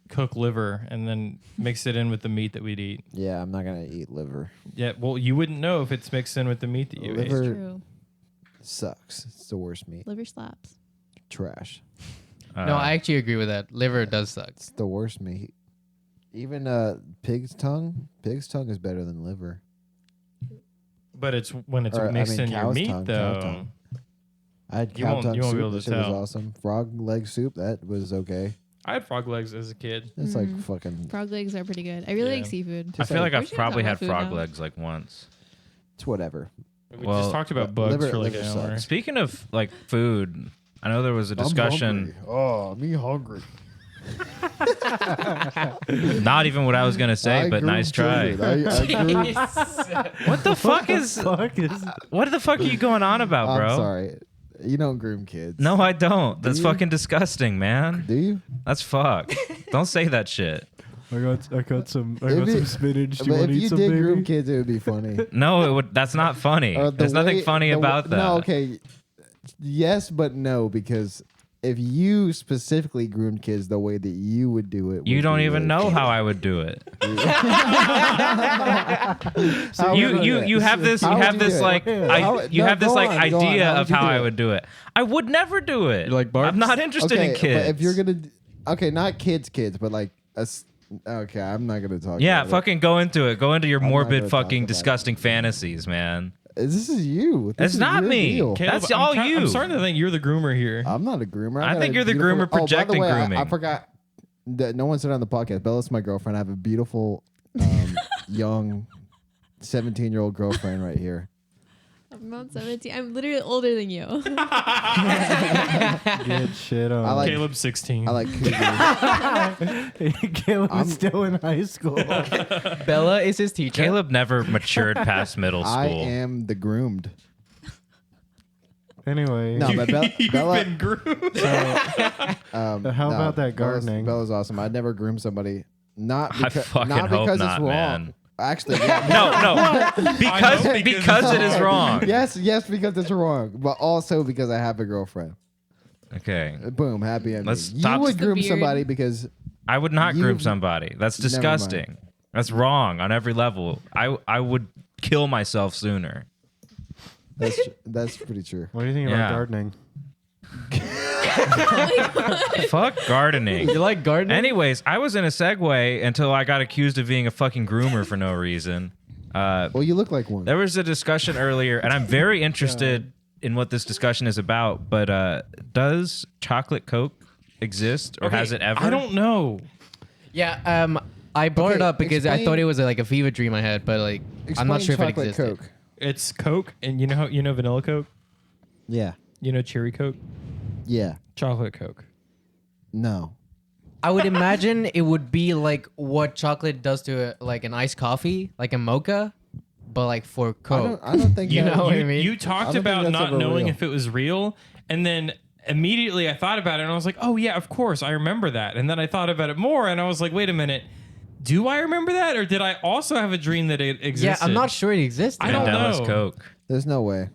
cook liver and then mix it in with the meat that we'd eat. Yeah, I'm not gonna eat liver. Yeah, well, you wouldn't know if it's mixed in with the meat that you ate. Liver True. sucks. It's the worst meat. Liver slaps. Trash. No, I actually agree with that. Liver does suck. It's the worst meat. Even pig's tongue. Pig's tongue is better than liver. But it's when it's Or, I mixed mean, in your cow's meat, tongue, though. cow tongue. I had You cow won't- tongue you won't be soup. able That to shit was tell. awesome. Frog leg soup. That was okay. I had frog legs as a kid. It's Mhm. like fucking. Frog legs are pretty good. I really Yeah. like seafood. I feel like We're I've just gonna probably talk had about food frog now. legs like once. It's whatever. We Well, just talked about bugs liver- for like liver an hour. sucks. Speaking of like food, I know there was a discussion. Oh, me hungry. Not even what I was gonna say, but nice try. What the fuck is? What the fuck are you going on about, bro? I'm sorry. You don't groom kids. No, I don't. That's you? fucking disgusting, man. Do you? That's fuck. Don't say that shit. I got some It'd be- spinach. Do you But want if to eat you some, did baby? groom kids, it would be funny. No, it would. That's not funny. The There's nothing way- funny about that. No, okay. Yes, but no, because if you specifically groomed kids the way that you would do it, You would don't be even really know funny. how I would do it. How would you do it? have this How would you this do it? like How- have this go like on, go on. idea How would of you how do I it? would do it. I would never do it. You like barks? I'm not interested in kids. But if you're gonna, okay, not kids, but like okay, I'm not gonna talk. yeah, about fucking go into it. Go into your I'm not morbid, gonna talk fucking, about it. disgusting fantasies, man. This is you. This It's is not your me. deal. Caleb, That's all you. I'm starting to think you're the groomer here. I'm not a groomer. I got think a you're the beautiful- groomer by the projecting way, grooming. I forgot that no one said on the podcast. Bella's my girlfriend. I have a beautiful, young, 17-year-old girlfriend right here. I'm not 17. I'm literally older than you. Get shit on. I like- Caleb's 16. I like cougars. Caleb I'm- was still in high school. Bella is his teacher. Caleb never matured past middle school. I am the groomed. Anyway, No, but You've Bella. been groomed. How about that gardening? Bella's awesome. I'd never groom somebody. Not I because, fucking not hope because not, it's wrong. man. Actually, yeah. No, because I know because it is Sorry. wrong. Yes, because it's wrong, but also because I have a girlfriend. Okay, Boom, happy ending. Let's You stop- would Just the groom beard. somebody because I would not You- groom somebody. That's Never mind. disgusting. That's wrong on every level. I would kill myself sooner. that's pretty true. What do you think Yeah. about gardening? Fuck gardening. You like gardening? Anyways, I was in a segue until I got accused of being a fucking groomer for no reason. Well, you look like one. There was a discussion earlier, and I'm very interested in what this discussion is about. But does chocolate Coke exist, or has it ever? I don't know. Yeah. I brought it Okay, up because I explain- thought it was like a fever dream I had, but like I'm not sure if it chocolate existed. Coke. It's Coke, and you know vanilla Coke, Yeah, you know cherry Coke, yeah. chocolate Coke. No, I would imagine it would be like what chocolate does to like an iced coffee, like a mocha, but like for Coke. I don't think You that- know what I you, mean? you I talked don't think about that's not ever knowing real. if it was real, and then immediately I thought about it, and I was like, oh yeah, of course, I remember that. And then I thought about it more, and I was like, wait a minute. Do I remember that, or did I also have a dream that it Yeah, existed? I'm not sure it existed. I don't Mandela's know. Coke. There's no way.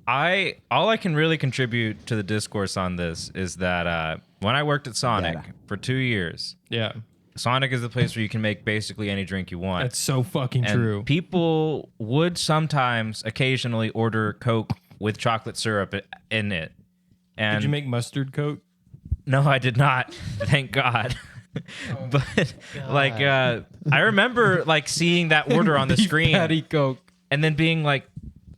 All I can really contribute to the discourse on this is that when I worked at Sonic Yeah. for 2 years, Yeah, Sonic is the place where you can make basically any drink you want. that's so fucking and true. people would sometimes, occasionally, order Coke with chocolate syrup in it. And Did you make mustard Coke? no, I did not. Thank God. But like, I remember like seeing that order on the Beef screen patty Coke. and then being like,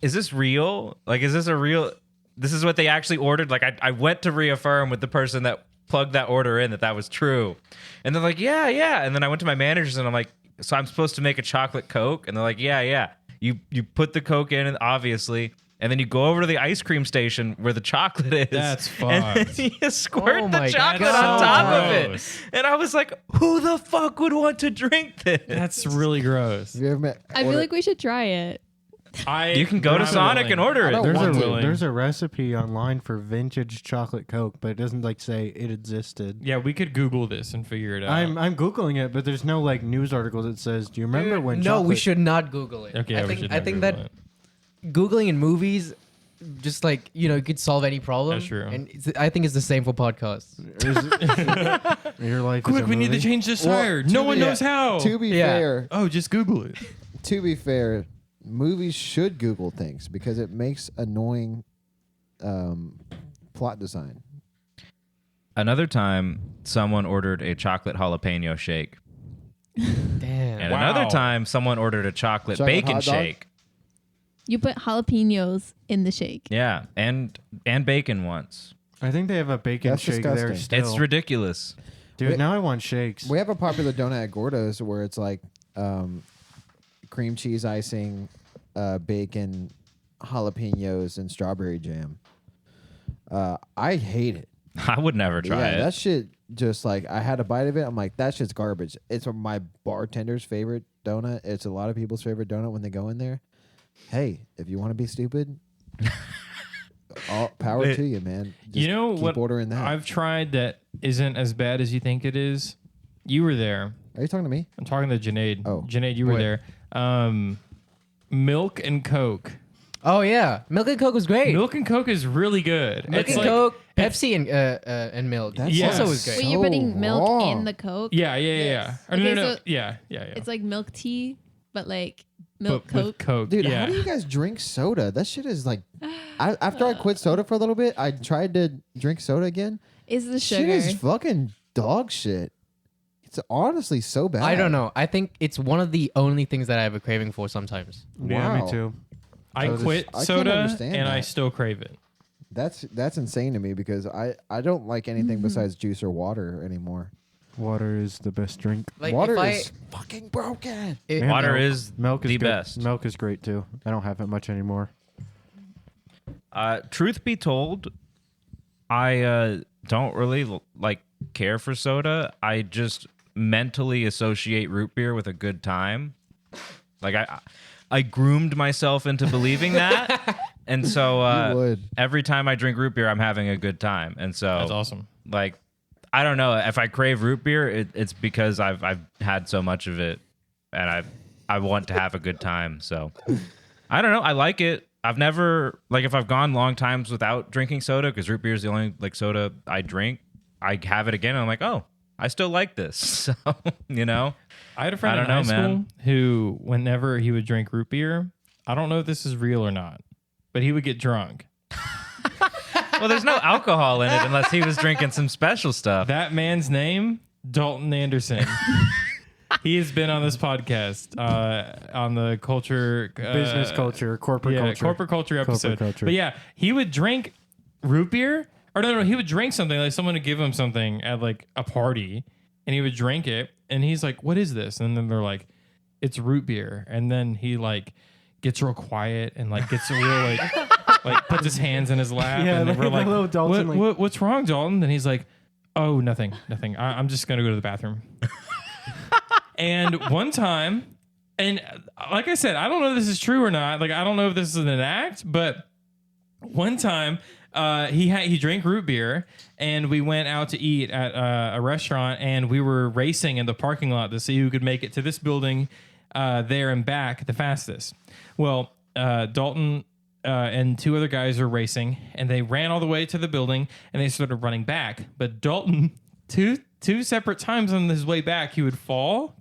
"Is this real? Like, is this a real? This is what they actually ordered." Like, I went to reaffirm with the person that plugged that order in that was true, and they're like, "Yeah, yeah." And then I went to my managers and I'm like, "So I'm supposed to make a chocolate Coke?" And they're like, "Yeah, yeah." You put the Coke in, obviously. And then you go over to the ice cream station where the chocolate is. That's And fucked. then you squirt Oh the my chocolate God. on top of Gross. it. And I was like, who the fuck would want to drink this? That's really gross. Have you ever met? I feel like we should try it. You can go to I'm Sonic willing. and order I it. don't There's want a to. there's a recipe online for vintage chocolate Coke, but it doesn't like say it existed. Yeah, we could Google this and figure it out. I'm googling it, but there's no like news article that says, "Do you remember when?" No, we chocolate-" should not Google it. Okay, I we think should I not think Google that Googling in movies, just like you could solve any problem. That's true. And I think it's the same for podcasts. Your life. is Quick, a we need to movie? change this Well, tire. to No be- one knows how. To be Yeah. fair, Oh, just Google it. movies should Google things because it makes annoying plot design. Another time, someone ordered a chocolate jalapeno shake. Damn. And Wow. another time, someone ordered a chocolate Chocolate bacon hot dog? shake. You put jalapenos in the shake. Yeah, and bacon once. I think they have a bacon That's shake there disgusting. still. It's ridiculous. Dude, Wait. now I want shakes. We have a popular donut at Gordo's where it's like cream cheese icing, bacon, jalapenos, and strawberry jam. I hate it. I would never try it. That shit just like I had a bite of it. I'm like, that shit's garbage. It's my bartender's favorite donut. It's a lot of people's favorite donut when they go in there. Hey, if you want to be stupid, all power Wait. to you, man. Just You know keep what ordering that. I've tried that isn't as bad as you think it is? You were there. Are you talking to me? I'm talking to Janaid. Oh. Janaid, you were What? there. Milk and Coke. Oh yeah, milk and Coke was great. Milk and Coke is really good. Milk It's and like- Coke, Pepsi, and milk. That's Yeah. also was great. Wait, you're putting milk wrong. in the Coke? Yeah. Yes. Or no, Okay, no. so Yeah. It's like milk tea, but like milk But with Coke. Coke. Dude, yeah. how do you guys drink soda? That shit is like. After I quit soda for a little bit, I tried to drink soda again. Is the Shit sugar? is fucking dog shit. It's honestly so bad. I don't know. I think it's one of the only things that I have a craving for sometimes. Yeah, Wow. me too. I So quit I can't soda understand and I that. still crave it. That's insane to me because I don't like anything Mm-hmm. besides juice or water anymore. Water is the best drink. Like Water if is fucking broken. And Water milk. is milk is the good. best. Milk is great too. I don't have it much anymore. Truth be told, I don't really care for soda. I just mentally associate root beer with a good time. Like I groomed myself into believing that, and so You would. every time I drink root beer, I'm having a good time. And so That's awesome. like I don't know if I crave root beer, it's because I've had so much of it, and I want to have a good time. So I don't know. I like it. I've never if I've gone long times without drinking soda because root beer is the only soda I drink. I have it again, and I'm like, oh, I still like this. So I had a friend I in don't high know, school man. who, whenever he would drink root beer, I don't know if this is real or not, but he would get drunk. Well, there's no alcohol in it unless he was drinking some special stuff. That man's name, Dalton Anderson. He has been on this podcast on the culture, Business culture, corporate culture. corporate culture episode. culture. But yeah, he would drink root beer, or no, he would drink something like someone would give him something at like a party, and he would drink it, and he's like, "What is this?" And then they're like, "It's root beer," and then he like gets real quiet and like gets real like puts his hands in his lap, Yeah, and like we're the like, little Dalton, "What's wrong, Dalton?" And he's like, "Oh, nothing. I'm just gonna go to the bathroom." And one time, and like I said, I don't know if this is true or not. Like, I don't know if this is an act, but one time he drank root beer, and we went out to eat at a restaurant, and we were racing in the parking lot to see who could make it to this building there and back the fastest. Well, Dalton and two other guys were racing, and they ran all the way to the building, and they started running back. But Dalton, two separate times on his way back, he would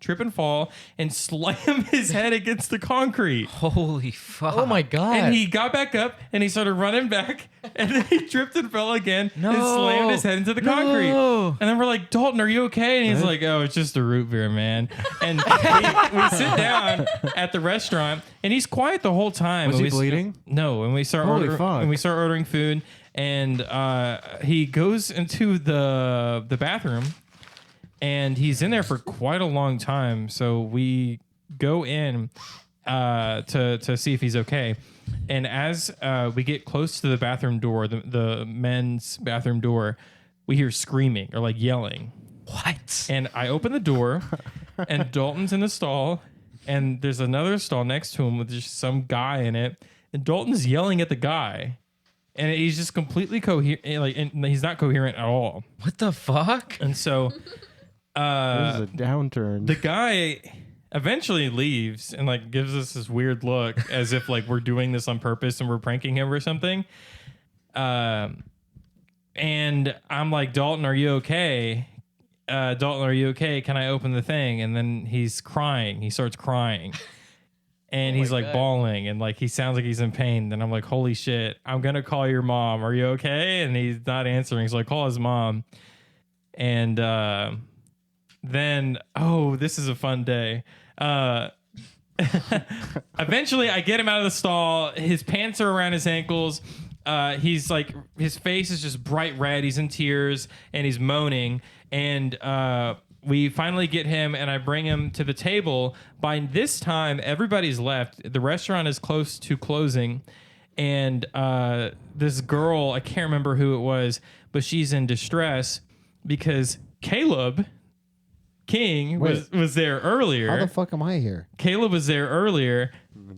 trip and fall, and slam his head against the concrete. Holy fuck! Oh my god! And he got back up and he started running back, and then he tripped and fell again and slammed his head into the concrete. And then we're like, Dalton, are you okay? And he's like, oh, it's just a root beer, man. And we sit down at the restaurant, and he's quiet the whole time. Was And he bleeding? No. And we start Holy fuck. ordering food, and he goes into the bathroom. And he's in there for quite a long time. So we go in to see if he's okay. And as we get close to the bathroom door, the men's bathroom door, we hear screaming or like yelling. What? And I open the door, and Dalton's in the stall, and there's another stall next to him with just some guy in it. And Dalton's yelling at the guy. And he's just completely coherent. And he's not coherent at all. What the fuck? And so... This is a downturn. the guy eventually leaves and like gives us this weird look as if like we're doing this on purpose and we're pranking him or something. And I'm like, Dalton, are you okay? Dalton, are you okay? Can I open the thing? And then he's crying. He starts crying. And he's like bawling, and like he sounds like he's in pain. And I'm like, holy shit, I'm gonna call your mom. Are you okay? And he's not answering. So I call his mom. And then, oh, this is a fun day. Eventually, I get him out of the stall. His pants are around his ankles. He's like, his face is just bright red. He's in tears and he's moaning. And we finally get him, and I bring him to the table. By this time, everybody's left. The restaurant is close to closing. And this girl, I can't remember who it was, but she's in distress because Caleb King was there earlier. How the fuck am I here? Caleb was there earlier,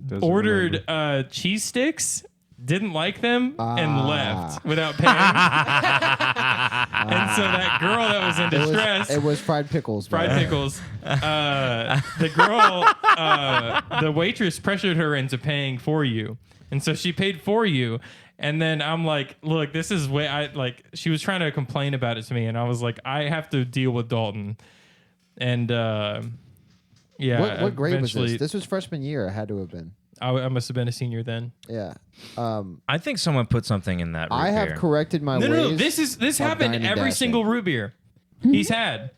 Doesn't ordered remember. cheese sticks, didn't like them and left without paying. And so that girl that was in distress, It was fried pickles. fried bro. pickles, the girl, the waitress pressured her into paying for you. And so she paid for you. And then I'm like, look, this is way she was trying to complain about it to me. And I was like, I have to deal with Dalton. And yeah. What grade was eventually- this? This was freshman year. It had to have been. I must have been a senior then. Yeah. I think someone put something in that root I have beer. corrected my No, ways. no, this of happened dining every dashing. single root beer he's had.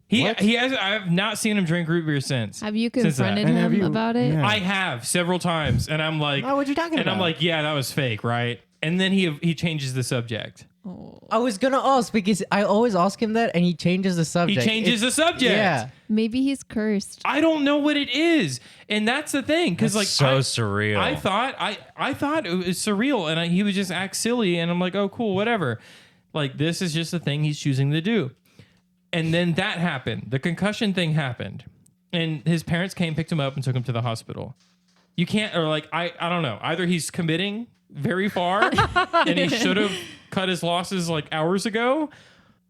He What? has. I have not seen him drink root beer since. Have you since that. confronted And have him you- about it? yeah. I have several times, and I'm like, Oh, what you talking and I'm about? like, yeah, that was fake, right? And then he changes the subject. I was gonna ask because I always ask him that, and he changes the He subject. changes the subject. Yeah. Maybe he's cursed. I don't know what it is, and that's the thing, because That's like so surreal. I thought it was surreal, and he would just act silly, and I'm like, oh, cool, whatever. Like this is just a thing he's choosing to do. And then that happened. The concussion thing happened, and his parents came, picked him up, and took him to the hospital. You can't, or like I don't know. Either he's committing very far, and he should have cut his losses like hours ago,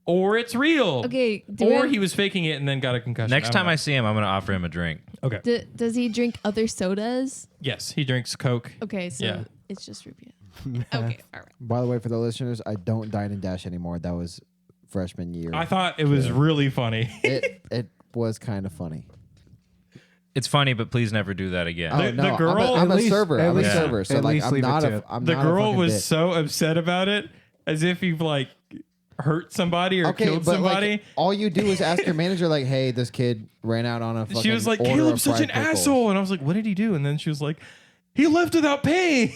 or it's real. Okay, do we Or have- he was faking it and then got a concussion. Next don't time know. I see him, I'm gonna offer him a drink. Okay. Does he drink other sodas? Yes, he drinks Coke. Okay, so Yeah. it's just root beer. Okay, all right. By the way, for the listeners, I don't dine and dash anymore. That was freshman year. I thought it was really funny. it was kind of funny. It's funny, but please never do that again. The- the girl- I'm At a least- server. at I'm a least- server. So at like, least I'm leave a not a. tip. I'm The not a girl fucking was dick. so upset about it, as if he like hurt somebody or Okay, killed but somebody. like, all you do is ask your manager, like, "Hey, this kid ran out on a fucking." She was like, order "Caleb's of such an fried pickles." asshole," and I was like, "What did he do?" And then she was like, "He left without paying."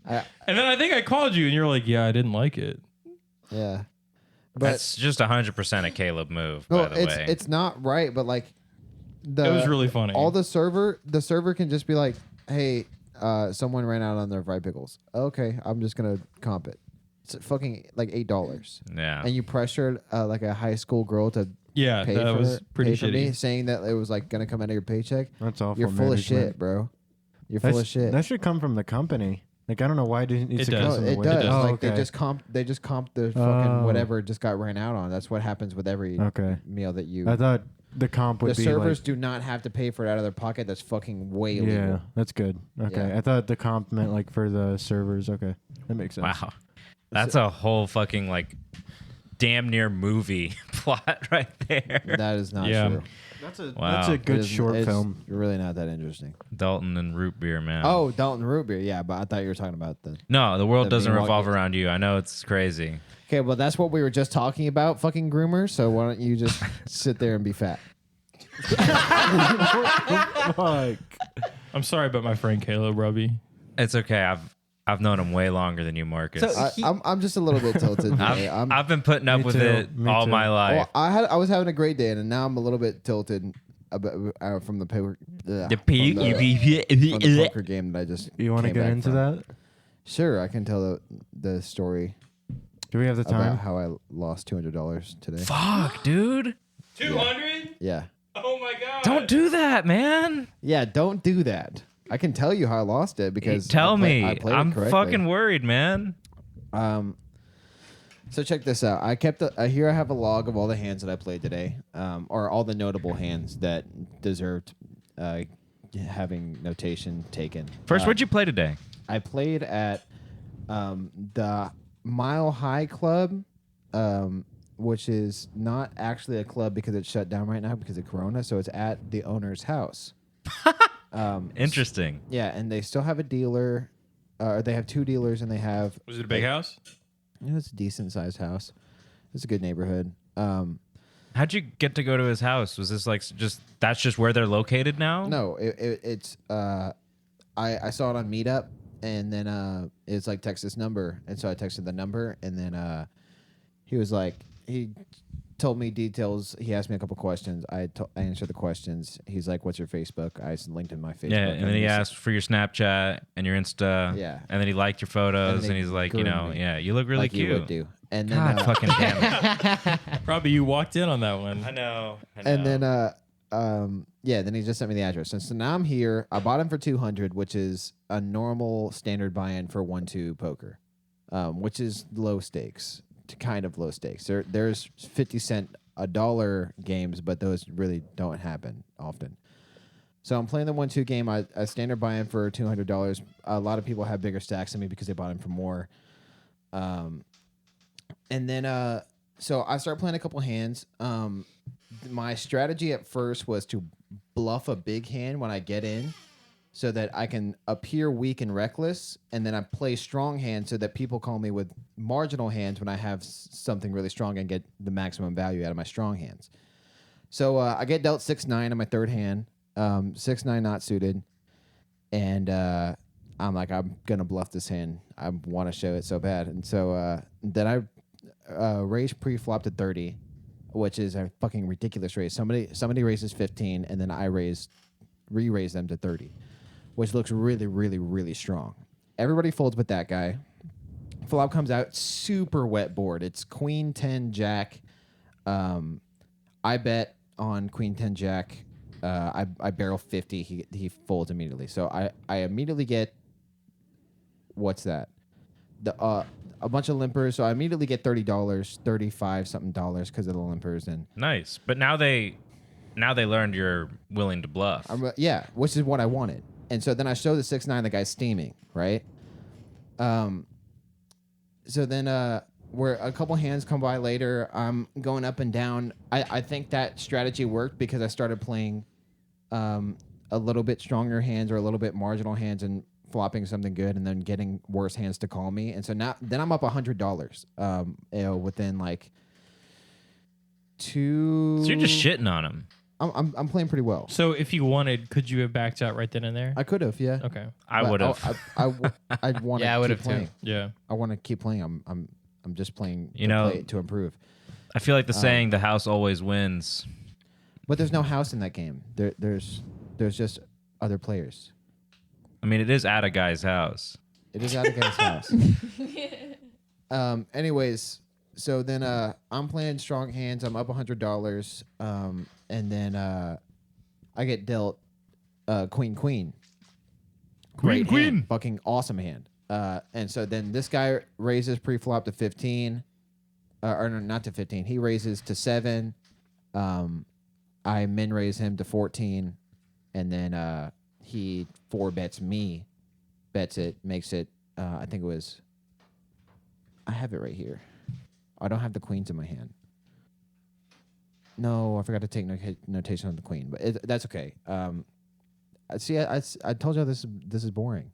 I- And then I think I called you, and you're like, "Yeah, I didn't like it." Yeah, but That's just 100% a Caleb move, no, by the way. it's not right. But like, It was really funny. All the server can just be like, "Hey, someone ran out on their fried pickles." Okay, I'm just gonna comp it. It's fucking like $8, yeah. and you pressured like a high school girl to Yeah, pay that for was pretty pay for me, shitty. saying that it was like gonna come out of your paycheck. That's awful. You're full of management. shit, bro. You're full of shit. That should come from the company. Like I don't know why it needs It to does. come No, from the it waiter. does. Oh, Like okay. they just comped the fucking Oh. whatever just got ran out on. That's what happens with every Okay. meal that you. I thought the comp would the be servers like, do not have to pay for it out of their pocket. That's fucking way illegal. yeah, that's good. Okay, Yeah. I thought the comp meant like for the servers. Okay, that makes sense. Wow. That's a whole fucking like damn near movie plot right there. That is not Yeah. true. That's a Wow. that's a It good is- short it's film. Really not that interesting. Dalton and root beer, man. Oh, Dalton root beer. Yeah, but I thought you were talking about the. No, the world The doesn't Milwaukee- revolve around you. I know it's crazy. Okay, well that's what we were just talking about, fucking groomers. So why don't you just sit there and be fat? Fuck. I'm sorry about my friend Caleb Robbie. It's okay. I've known him way longer than you, Marcus. So- I'm just a little bit tilted today. I've been putting up Me with too. it Me all too. my life. Well, I was having a great day, and now I'm a little bit tilted about, from the paper. The from the poker game that I just. You want to came get back into from. that? Sure, I can tell the story Do we have the about time? how I lost $200 today. Fuck, dude. 200? Yeah, Oh my god! Don't do that, man. yeah. Don't do that. I can tell you how I lost it because Tell me. I played I'm it correctly. fucking worried, man. So check this out. I kept here. I have a log of all the hands that I played today, or all the notable hands that deserved having notation taken. First, what'd you play today? I played at the Mile High Club, which is not actually a club because it's shut down right now because of Corona. So it's at the owner's house. Interesting. Yeah, and they still have a dealer. They have two dealers, and they have. Was it a big house? It's a decent sized house. It's a good neighborhood. How'd you get to go to his house? Was this like just that's just where they're located now? No, it's I saw it on Meetup, and then it's like text this number, and so I texted the number, and then he was like he told me details. He asked me a couple questions. I answered the questions. He's like, "What's your Facebook?" I linked in my Facebook. Yeah, and then he asked for your Snapchat and your Insta. Yeah. And then he liked your photos, And and, they he's like, groomed me. yeah, you look really like cute. you would do. And then God fucking damn it. Robbie, you walked in on that one. I know. and then Yeah, then he just sent me the address. And so now I'm here. I bought him for 200, which is a normal standard buy-in for 1-2 poker, which is low stakes, to kind of low stakes. There's 50-cent, $1 games, but those really don't happen often. So I'm playing the 1-2 game. I standard buy-in for $200. A lot of people have bigger stacks than me because they bought him for more. And then so I start playing a couple hands. My strategy at first was to bluff a big hand when I get in so that I can appear weak and reckless, and then I play strong hands so that people call me with marginal hands when I have something really strong and get the maximum value out of my strong hands. So I get dealt 6-9 on my third hand, 6-9 not suited, and I'm like, I'm going to bluff this hand. I want to show it so bad. And so then I raise pre-flop to 30, which is a fucking ridiculous raise. Somebody raises 15, and then I re-raise them to 30, which looks really, really, really strong. Everybody folds but that guy. Flop comes out, super wet board. It's queen 10 jack. I bet on queen 10 jack. I barrel 50. He folds immediately. So I immediately get, what's that? A bunch of limpers, so I immediately get $30, 35 something dollars because of the limpers. And Nice. But now they learned you're willing to bluff. yeah, which is what I wanted. And so then I show the 6-9, the guy's steaming, right? So then where a couple hands come by later, I'm going up and down. I think that strategy worked because I started playing a little bit stronger hands or a little bit marginal hands and flopping something good and then getting worse hands to call me. And so then I'm up $100 within like two. So you're just shitting on him. I'm playing pretty well. So if you wanted, could you have backed out right then and there? I could have, yeah. Okay. I would have. I'd want Yeah, I to would keep have too. playing. Yeah. I want to keep playing. I'm just playing to improve. I feel like the saying, "The house always wins." But there's no house in that game. There's just other players. I mean, it is at a guy's house. It is at a guy's house. Anyways, so then I'm playing strong hands. I'm up $100. And then I get dealt queen. Great hand. Fucking awesome hand. And so then this guy raises pre-flop to 15. Or no, not to 15. He raises to 7. I min raise him to 14. And then he 4-bets me, bets it, makes it, I think it was, I have it right here. I don't have the queens in my hand. No, I forgot to take notation on the queen, but that's okay. See, I told you this is boring.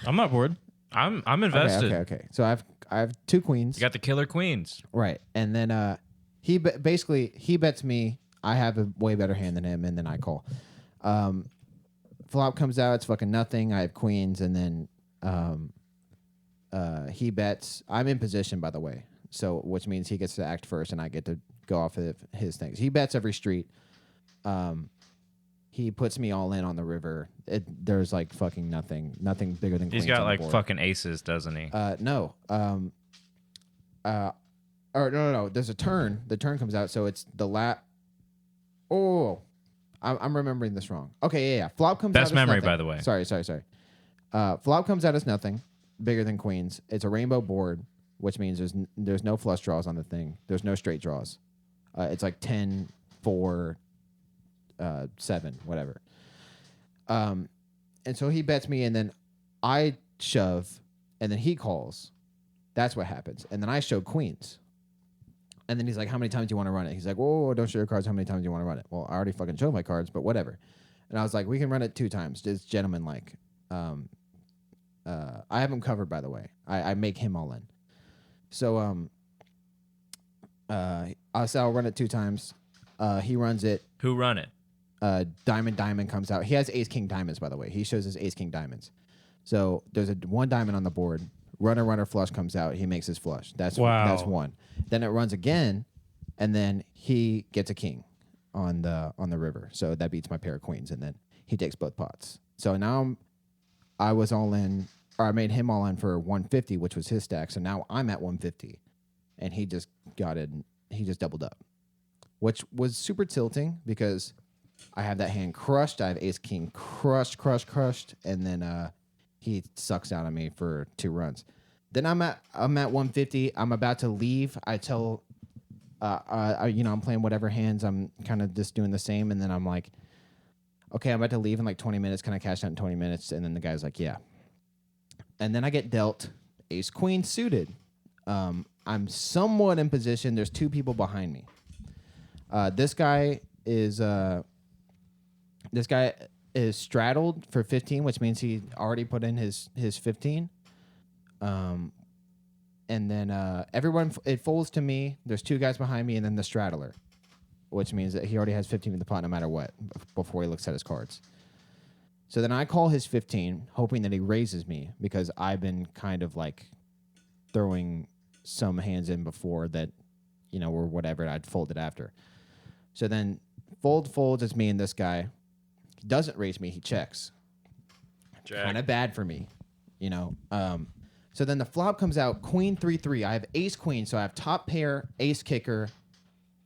I'm not bored. I'm invested. Okay. So I have 2 queens. You got the killer queens. Right, and then he basically bets me. I have a way better hand than him, and then I call. Flop comes out, it's fucking nothing. I have queens, and then he bets. I'm in position, by the way, so which means he gets to act first, and I get to go off of his things. He bets every street. He puts me all in on the river. There's like fucking nothing bigger than queens. He's got on the like board. fucking aces, doesn't he? No. Or no. There's a turn. The turn comes out, so it's the Oh. I'm remembering this wrong. Okay, yeah. Flop comes out Best as memory, nothing. by the way. Sorry. Flop comes out as nothing, bigger than queens. It's a rainbow board, which means there's no flush draws on the thing. There's no straight draws. It's like 10, 4, 7, whatever. And so he bets me, and then I shove, and then he calls. That's what happens. And then I show queens. And then he's like, how many times do you want to run it? He's like, whoa, don't show your cards. How many times do you want to run it? Well, I already fucking showed my cards, but whatever. And I was like, we can run it 2 times. Just gentleman-like. I have him covered, by the way. I make him all in. So I'll run it 2 times. He runs it. Who run it? Diamond comes out. He has ace king diamonds, by the way. He shows his ace king diamonds. So there's 1 diamond on the board. Runner flush comes out. He makes his flush. That's 1. Then it runs again, and then he gets a king on the river. So that beats my pair of queens, and then he takes both pots. So now I was all in, or I made him all in for 150, which was his stack. So now I'm at 150, and he just got it. He just doubled up, which was super tilting because I have that hand crushed. I have ace king crushed, and then he sucks out on me for 2 runs. Then I'm at 150. I'm about to leave. I tell, I'm playing whatever hands. I'm kind of just doing the same, and then I'm like, okay, I'm about to leave in like 20 minutes. Can I cash out in 20 minutes? And then the guy's like, yeah. And then I get dealt ace queen suited. I'm somewhat in position. There's 2 people behind me. This guy is straddled for 15, which means he already put in his 15. And then everyone it folds to me. There's 2 guys behind me, and then the straddler, which means that he already has 15 in the pot no matter what before he looks at his cards. So then I call his 15, hoping that he raises me because I've been kind of like throwing some hands in before that, or whatever. I'd fold it after. So then folds. It's me and this guy. He doesn't raise me. He checks. Kind of bad for me, So then the flop comes out queen 3-3. I have ace queen, so I have top pair, ace kicker,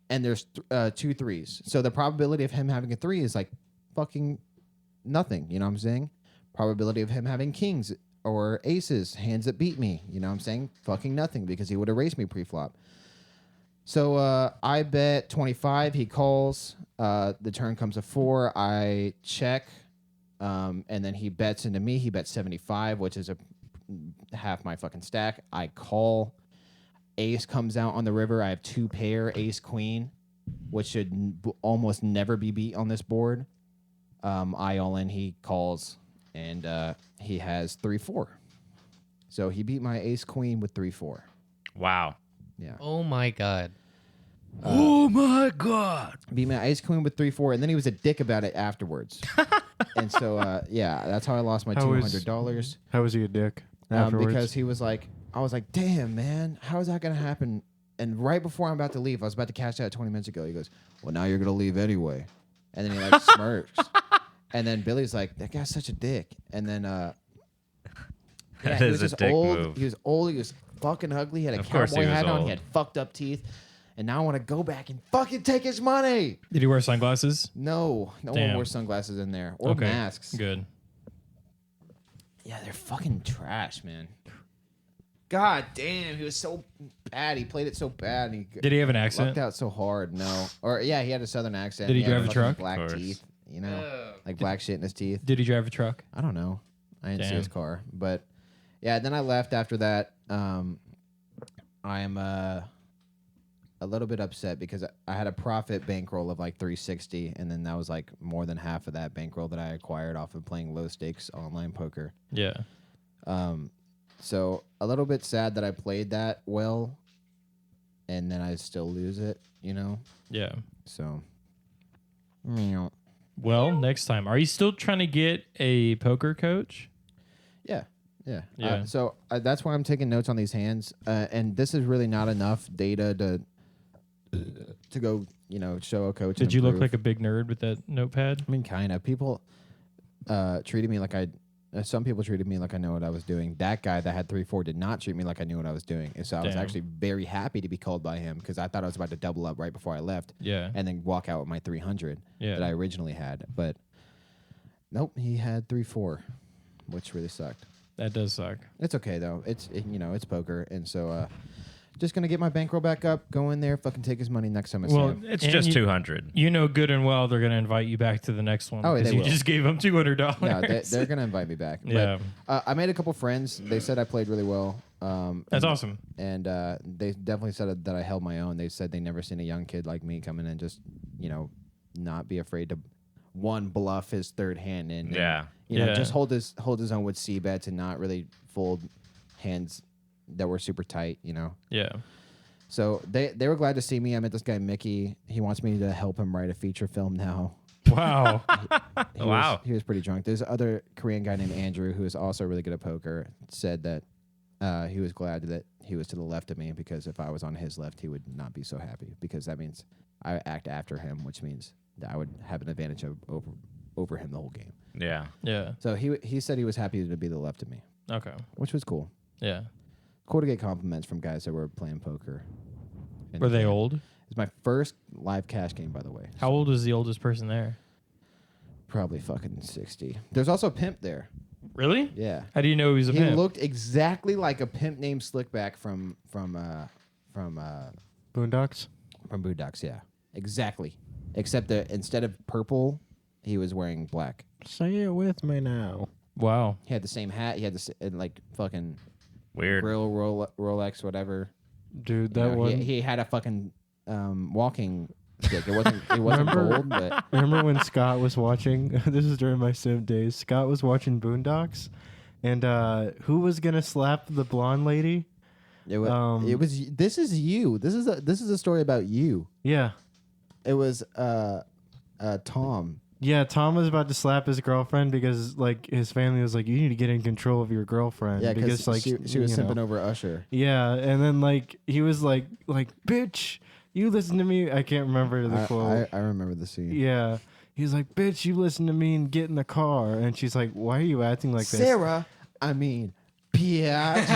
and there's 2 threes. So the probability of him having a 3 is like fucking nothing. You know what I'm saying? Probability of him having kings or aces, hands that beat me. You know what I'm saying? Fucking nothing because he would have raised me pre-flop. So I bet 25. He calls. The turn comes a 4. I check. And then he bets into me. He bets 75, which is half my fucking stack. I call. Ace comes out on the river. I have 2 pair, ace queen, which should almost never be beat on this board. I all in. He calls, and he has 3-4. So he beat my ace queen with 3-4. Wow. Yeah. Oh my god. Oh my god. Beat my ace queen with 3-4, and then he was a dick about it afterwards. And so, that's how I lost my $200. How was he a dick afterwards? Because he was like, I was like, damn, man, how is that going to happen? And right before I'm about to leave, I was about to cash out 20 minutes ago. He goes, well, now you're going to leave anyway. And then he like smirks. And then Billy's like, that guy's such a dick. And then, That he is was a just dick old. move. He was old. He was fucking ugly. He had a Of course he cowboy was hat on. old. He had fucked up teeth. And now I want to go back and fucking take his money. Did he wear sunglasses? No one Damn. wore sunglasses in there or Okay. masks. Good. Yeah, they're fucking trash, man. God damn, he was so bad. He played it so bad. And he Did he have an lucked accent? out so hard. No, or yeah, he had a southern accent. Did he had drive a fucking truck? Black Of course. teeth, like black shit in his teeth. Did he drive a truck? I don't know. I didn't see Damn. his car, but yeah. Then I left after that. I am a little bit upset because I had a profit bankroll of like 360, and then that was like more than half of that bankroll that I acquired off of playing low stakes online poker. Yeah. So a little bit sad that I played that well, and then I still lose it. Yeah. So, meow. Well, next time. Are you still trying to get a poker coach? Yeah. Yeah. So that's why I'm taking notes on these hands, and this is really not enough data to go, show a coach. Did and you look improve. like a big nerd with that notepad? I mean, kind of. People treated me like some people treated me like I know what I was doing. That guy that had 3-4 did not treat me like I knew what I was doing. And so I was Damn. actually very happy to be called by him because I thought I was about to double up right before I left Yeah. and then walk out with my 300 Yeah. that I originally had. But nope, he had 3-4, which really sucked. That does suck. It's okay though. It's poker, and so just gonna get my bankroll back up, go in there, fucking take his money next time I see Well, him. It's And just you- 200. You know good and well they're going to invite you back to the next one Oh, because they you will. just gave them $200. No, they're gonna invite me back. Yeah. But, I made a couple friends. They said I played really well. That's awesome. And they definitely said that I held my own. They said they never seen a young kid like me come in and just, not be afraid to bluff his third hand in. And, Yeah. Yeah. just hold his own with C bets and not really fold hands that were super tight. Yeah. So they were glad to see me. I met this guy Mickey. He wants me to help him write a feature film now. Wow. Wow. He was pretty drunk. There's other Korean guy named Andrew who is also really good at poker. Said that he was glad that he was to the left of me because if I was on his left, he would not be so happy because that means I act after him, which means that I would have an advantage over him the whole game. Yeah. Yeah. So he said he was happy to be the left of me, Okay. which was cool. Yeah. Cool to get compliments from guys that were playing poker. in Were the they game. old? It's my first live cash game, by the way. How old was the oldest person there? probably fucking 60. There's also a pimp there. Really? Yeah. How do you know he was a He pimp? looked exactly like a pimp named Slickback from Boondocks. Boondocks. Yeah, exactly. Except that instead of purple, he was wearing black. Say it with me now. Wow. He had the same hat. He had like fucking Weird. grill, Rolex, whatever. Dude, You that know, one. He had a fucking walking stick. It wasn't gold, but Remember when Scott was watching? This is during my sim days. Scott was watching Boondocks, and who was gonna slap the blonde lady? it was. This is you. This is a story about you. Yeah, It was Tom. yeah. Tom was about to slap his girlfriend because like his family was like, "You need to get in control of your girlfriend." Yeah, because like she was you know. simping over Usher. Yeah, and then like he was like bitch, you listen to me. I can't remember the quote. I remember the scene. Yeah. He's like, bitch, you listen to me and get in the car. And she's like, why are you acting like this? Sarah, I mean, Piat,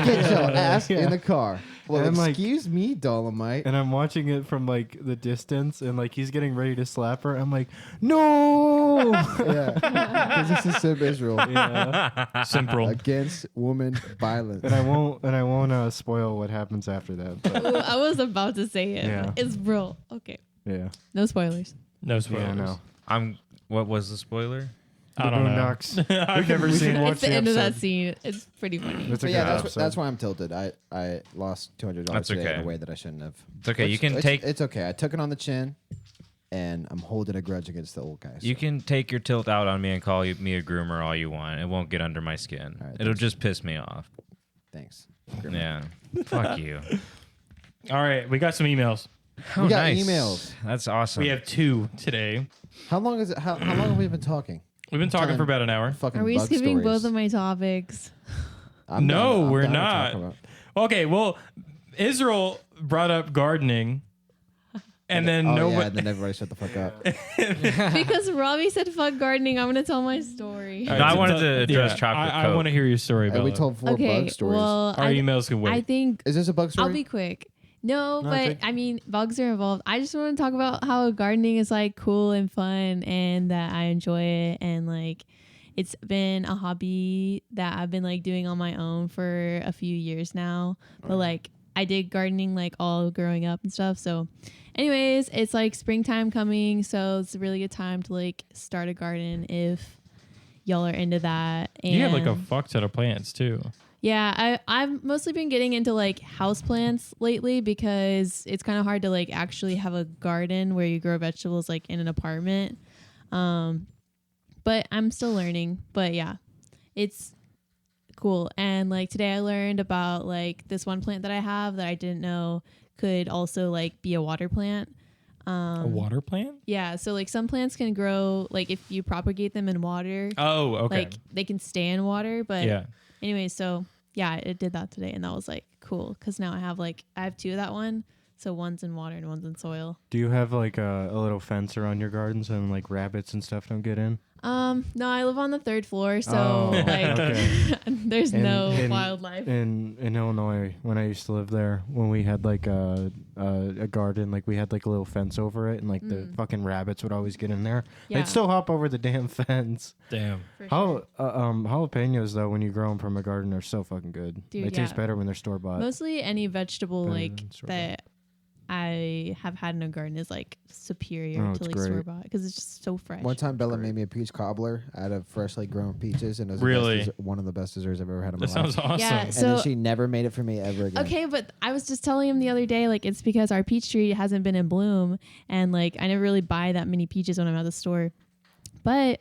get your ass in the car. Well, And, like- excuse me, Dolomite. And I'm watching it from like the distance and like he's getting ready to slap her. I'm like, no. Yeah, because this is Simp Israel Yeah. Simple. against woman violence. And I won't spoil what happens after that. But Ooh, I was about to say it. Yeah. It's real. Okay. yeah. No spoilers. No spoilers. Yeah, no. What was the spoiler? I The don't know. Boondocks. I've never we seen should it. watch It's the the end of that episode. scene. It's pretty funny. It's a But yeah, good that's episode. why I'm tilted. I lost $200 That's today in okay. a way that I shouldn't have. It's okay. You Which- can take It's okay. I took it on the chin, and I'm holding a grudge against the old guys. you can take your tilt out on me and call me a groomer all you want. It won't get under my skin. All right, It'll thanks. just piss me off. Thanks. Yeah. Fuck you. All right, we got some emails. Oh, We got nice. emails. That's awesome. We have 2 today. How long is it? How long have we been talking? We've been talking for about an hour. Fucking Are we bug skipping stories. both of my topics? No, we're down to not. talk about- Okay, well, Israel brought up gardening, and then Oh yeah, nobody. and then everybody shut the fuck up. Because Robbie said fuck gardening, I'm gonna tell my story. All No, I so wanted tell- to address yeah, chocolate I Coke. want to hear your story, And Bella. we told 4 Okay, bug stories. well, Our emails can wait. I think Is this a bug story? I'll be quick. No, No, but take- I mean, bugs are involved. I just want to talk about how gardening is like cool and fun and that I enjoy it. And like, it's been a hobby that I've been like doing on my own for a few years now. But like, I did gardening like all growing up and stuff. So, anyways, it's like springtime coming. So, it's a really good time to like start a garden if y'all are into that. And you have like a fuck ton of plants too. yeah, I've mostly been getting into like houseplants lately because it's kind of hard to like actually have a garden where you grow vegetables like in an apartment. But I'm still learning. But yeah, it's cool. And like today I learned about like this one plant that I have that I didn't know could also like be a water plant. A water plant? Yeah, so like some plants can grow like if you propagate them in water, Oh, okay. like they can stay in water, but yeah. anyway, so yeah, it did that today, and that was like cool because now I have 2 of that one, so one's in water and one's in soil. Do you have like a little fence around your garden so like rabbits and stuff don't get in? No, I live on the 3rd floor, so Oh, like okay. there's In- no in- wildlife. In Illinois, when I used to live there, when we had like a garden, like we had like a little fence over it, and like the fucking rabbits would always get in there. Yeah. They'd still hop over the damn fence. Damn. For sure. Jalapenos though, when you grow them from a garden, are so fucking good. Dude, they taste yeah. better when they're store bought. Mostly any vegetable better like than store-bought. that I have had in a garden is like superior Oh, to it's like great. store bought because it's just so fresh. One time, Bella made me a peach cobbler out of freshly grown peaches, and it was Really? one of the best desserts I've ever had in my That life. sounds awesome. Yeah, And so then she never made it for me ever again. okay, but I was just telling him the other day, like it's because our peach tree hasn't been in bloom, and like I never really buy that many peaches when I'm at the store. But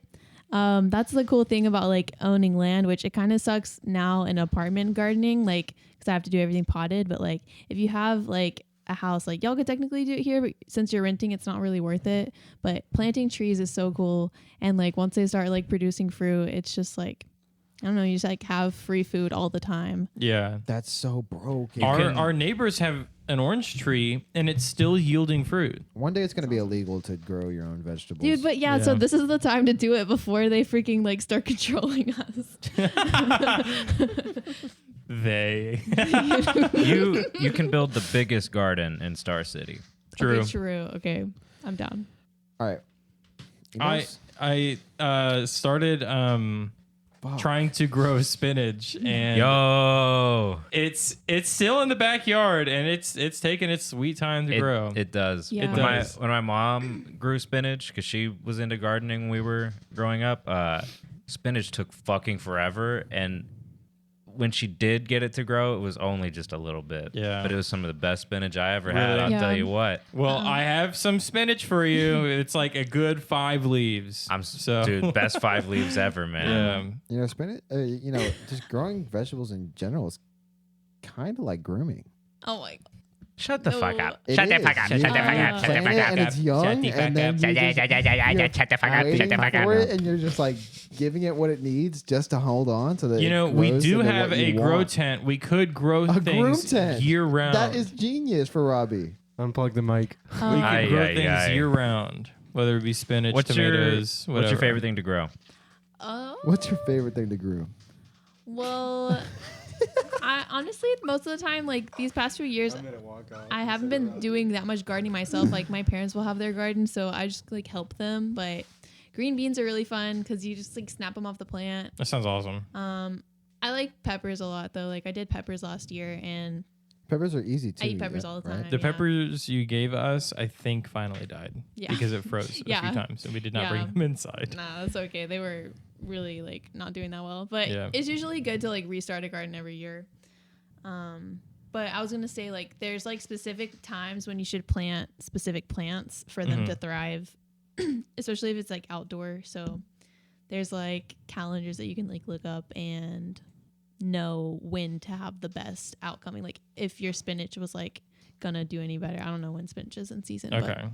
that's the cool thing about like owning land, which it kind of sucks now in apartment gardening, like because I have to do everything potted. But like if you have like a house, like y'all could technically do it here, but since you're renting, it's not really worth it. But planting trees is so cool, and like once they start like producing fruit, it's just like I don't know, you just like have free food all the time. Yeah. That's so broke. Our neighbors have an orange tree and it's still yielding fruit. One day it's going to be illegal to grow your own vegetables. Dude, but yeah, so Yeah. this is the time to do it before they freaking like start controlling us. They. You can build the biggest garden in Star City. True. Okay, true. Okay, I'm down. All right. I Emails? started trying to grow spinach, and Yo, it's still in the backyard, and it's taking its sweet time to grow. It does. Yeah. It does. When my mom grew spinach, because she was into gardening when we were growing up, spinach took fucking forever. And when she did get it to grow, it was only just a little bit. Yeah. But it was some of the best spinach I ever had. Really? I'll Yeah. tell you what. Well, I have some spinach for you. It's like a good 5 leaves. Dude, best 5 leaves ever, man. Yeah. Spinach. Just growing vegetables in general is kind of like grooming. Oh my god. Shut the fuck up. It Shut the is. fuck up. You Shut the fuck plant up. Shut the it fuck up. and it's young, Shut the and then fuck you just, Shut the fuck up. waiting Shut the fuck for up. it, and you're just like giving it what it needs just to hold on to the. We do have a grow tent. We could grow A groom things tent year round. That is genius for Robbie. Unplug the mic. we could Aye, grow aye, things aye. year round, whether it be spinach, What's tomatoes, whatever. your favorite thing to grow? Oh. What's your favorite thing to grow? Well, I honestly most of the time, like these past few years, I haven't been doing that much gardening myself. Like my parents will have their garden, so I just like help them. But green beans are really fun because you just like snap them off the plant. That sounds awesome. I like peppers a lot though. Like I did peppers last year, and Peppers are easy too. I eat peppers all the time. The yeah. peppers you gave us, I think, finally died Yeah. because it froze a Yeah. few times, and we did not Yeah. bring them inside. Nah, that's okay. They were really like not doing that well, but Yeah. it's usually good to like restart a garden every year. But I was gonna say like there's like specific times when you should plant specific plants for them to thrive, especially if it's like outdoor. So there's like calendars that you can like look up and know when to have the best outcoming. Like if your spinach was like gonna do any better. I don't know when spinach is in season. Okay.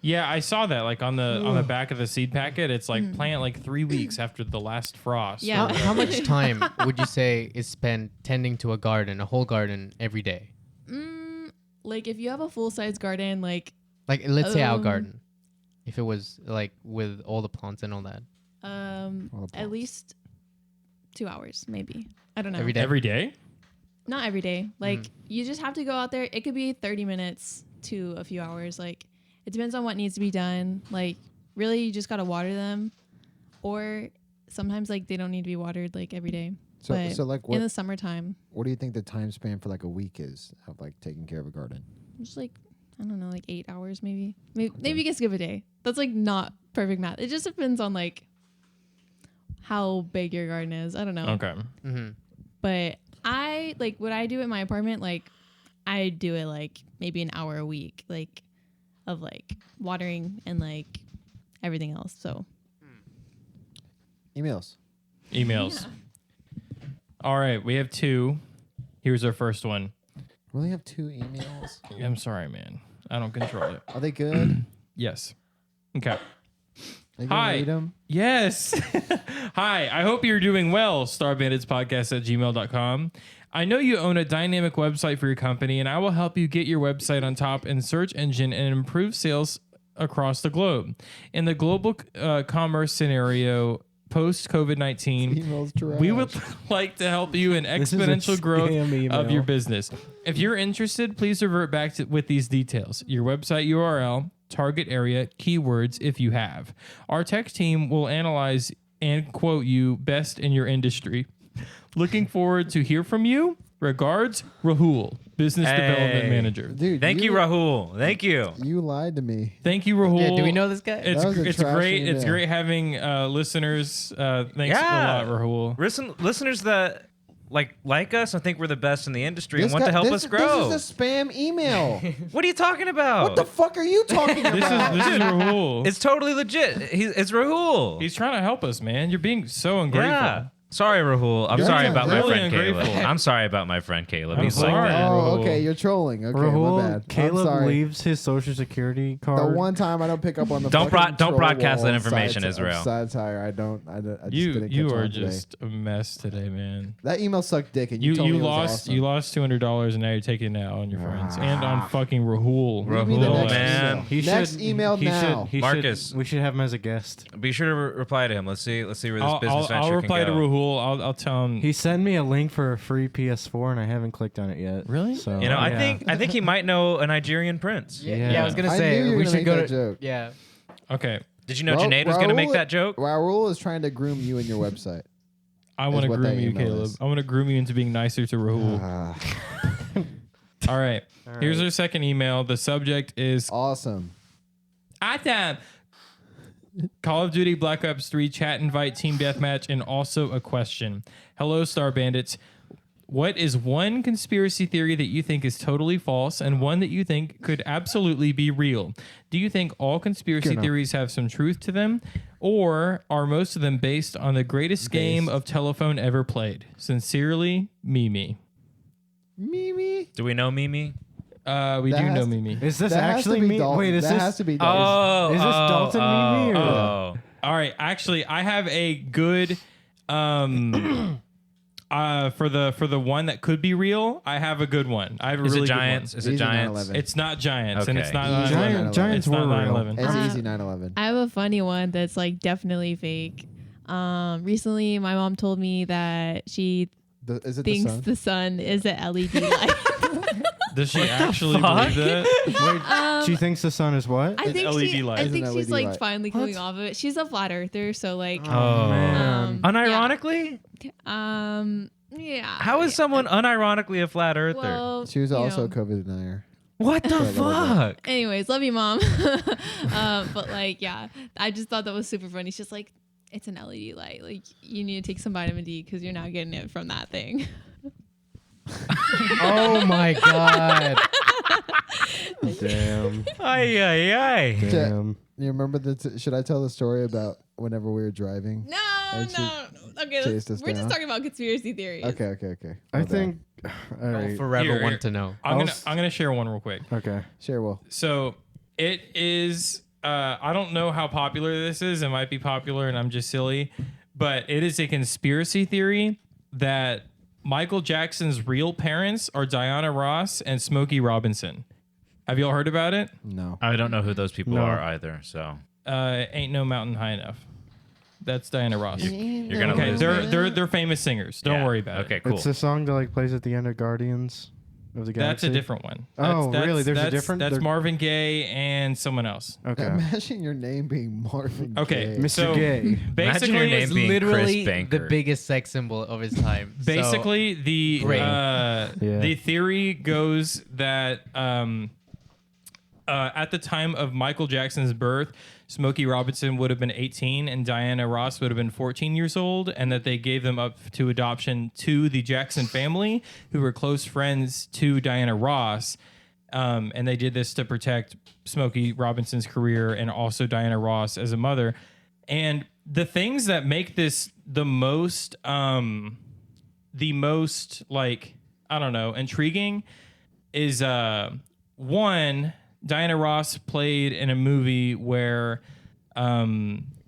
Yeah, I saw that like on the back of the seed packet. It's like plant like 3 weeks after the last frost. Yeah. How much time would you say is spent tending to a garden, a whole garden, every day? Like if you have a full size garden, like Like, let's say our Um, garden, if it was like with all the plants and all that. at least 2 hours, maybe. I don't know. Every day? Every day? Not every day. Like you just have to go out there. It could be 30 minutes to a few hours. Like it depends on what needs to be done. Like really, you just gotta water them, or sometimes like they don't need to be watered like every day. But So like in the what? summertime, What do you think the time span for like a week is of like taking care of a garden? just like I don't know, like 8 hours maybe. Maybe you can skip a day. That's like not perfect math. It just depends on like how big your garden is. I don't know. Okay. Mm-hmm. But I like what I do in my apartment, like I do it like maybe an hour a week, like of like watering and like everything else. So Emails. Emails. All right, we have 2. Here's our first one. We only have 2 emails. I'm sorry, man. I don't control it. Are they good? Yes. Okay. Are you gonna Hi. read them? Yes. Hi, I hope you're doing well, starbanditspodcast@gmail.com. I know you own a dynamic website for your company, and I will help you get your website on top in search engine and improve sales across the globe. In the global commerce scenario, post COVID-19, Emails trash. we would like to help you in This is a exponential growth scam of email. your business. If you're interested, please revert back with these details: your website URL, target area, keywords if you have. Our tech team will analyze and quote you best in your industry. Looking forward to hear from you. Regards, Rahul, Business Development Manager. Dude, Thank you, Rahul. Thank you. You lied to me. Thank you, Rahul. Yeah, do we know this guy? It's That was a it's trash great. It's email. great having listeners. Thanks Yeah. a lot, Rahul. Listeners that like us and think we're the best in the industry and This want guy- to help this- us grow. This is a spam email. What are you talking about? What the fuck are you talking about? This is Rahul. It's totally legit. It's Rahul. He's trying to help us, man. You're being so ungrateful. Yeah. Sorry, Rahul. I'm You're sorry not about my really friend ungrateful. Caleb. I'm sorry about my friend Caleb. I'm He's sorry. like that. Oh, Rahul. okay. You're trolling. Okay, my Rahul, bad. I'm Caleb sorry. leaves his social security The card. one time I don't pick up on the Don't fucking don't troll broadcast wall that of information, side- Israel. of Satire. I just You didn't you catch are on today. just a mess today, man. That email sucked dick, and you You told me it was lost awesome. you lost $200 and now you're taking it out on your friends and on fucking Rahul. Read me the Rahul, next man. email. He Next should, email he now. Should, he Marcus. Should, we should have him as a guest. Be sure to reply to him. Let's see where this business venture I'll reply to can go. Rahul. I'll tell him. He sent me a link for a free PS4, and I haven't clicked on it yet. Really? So You know, yeah. I think he might know a Nigerian prince. Yeah, I was gonna I say knew you were we gonna should make go that to joke. yeah. Okay. Did you know Junaid was going to make that joke? Raul is trying to groom you and your website. I want to what groom that you, email Caleb. is. I want to groom you into being nicer to Rahul. All right. Here's our second email. The subject is Awesome. Awesome. Call of Duty Black Ops 3 chat invite team deathmatch and also a question. Hello, Star Bandits. What is one conspiracy theory that you think is totally false and one that you think could absolutely be real? Do you think all conspiracy theories have some truth to them, or are most of them based on the greatest game of telephone ever played? Sincerely, Mimi. Mimi? Do we know Mimi? We do know Mimi. Is this That has to actually be me? Dalton. Wait, is that this? has to be Dalton. Is this Dalton Mimi? Or Oh. All right, actually, I have a good for the one that could be real. I have a good one. I have a Is really it Giants? good Is it Easy Giants? 9/11. It's not Giants, and it's Okay. not Easy 9/11. Giants It's not were real. 9/11. It's Uh, easy 9/11. I have a funny one that's like definitely fake. Recently, my mom told me that she Is it thinks the sun? the sun is an LED light. Does she actually believe that? she thinks the sun is what? I think LED she, light. I It's think an she's LED like light. finally coming off of it. She's a flat earther, so like, Oh, man. Unironically? yeah. How is someone unironically a flat earther? Well, She was you also know. a COVID denier. What the a little fuck? Anyways, love you, mom. But like, yeah, I just thought that was super funny. It's just like, it's an LED light. Like, you need to take some vitamin D because you're not getting it from that thing. Oh my god. Damn. Ay, ay, ay. Damn. You remember should I tell the story about whenever we were driving? No, And she no. Okay, chased us we're just down. talking about conspiracy theories. Okay. I My bad. think. All right. Forever Here. want to know. I'm gonna share one real quick. Okay. Sure, well. So it is. I don't know how popular this is. It might be popular, and I'm just silly, but it is a conspiracy theory that Michael Jackson's real parents are Diana Ross and Smokey Robinson. Have y'all heard about it? No. I don't know who those people No. are either, so Ain't no mountain high enough. That's Diana Ross. you're gonna Okay, lose they're me. they're famous singers. Don't Yeah. worry about Okay, it. cool. It's the song that like plays at the end of Guardians of the That's Galaxy. a different one. Oh, really? There's a that's- different- That's there- Marvin Gaye and someone else. Okay. Imagine your name being Marvin Okay, Gaye. Mr. so Gay. Imagine basically, your name It's being literally Chris Banker. the biggest sex symbol of his time. So, basically the Great. Yeah. the theory goes that at the time of Michael Jackson's birth, Smokey Robinson would have been 18 and Diana Ross would have been 14 years old, and that they gave them up to adoption to the Jackson family, who were close friends to Diana Ross. And they did this to protect Smokey Robinson's career and also Diana Ross as a mother. And the things that make this the most like, I don't know, intriguing is one, Diana Ross played in a movie where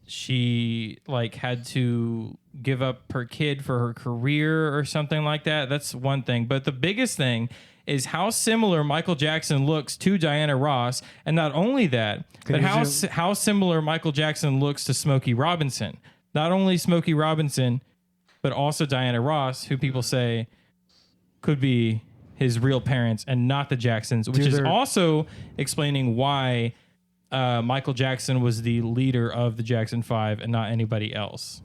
she like had to give up her kid for her career or something like that. That's one thing. But the biggest thing is how similar Michael Jackson looks to Diana Ross, and not only that, but how similar Michael Jackson looks to Smokey Robinson. Not only Smokey Robinson, but also Diana Ross, who people say could be his real parents and not the Jacksons, which is also explaining why Michael Jackson was the leader of the Jackson 5 and not anybody else.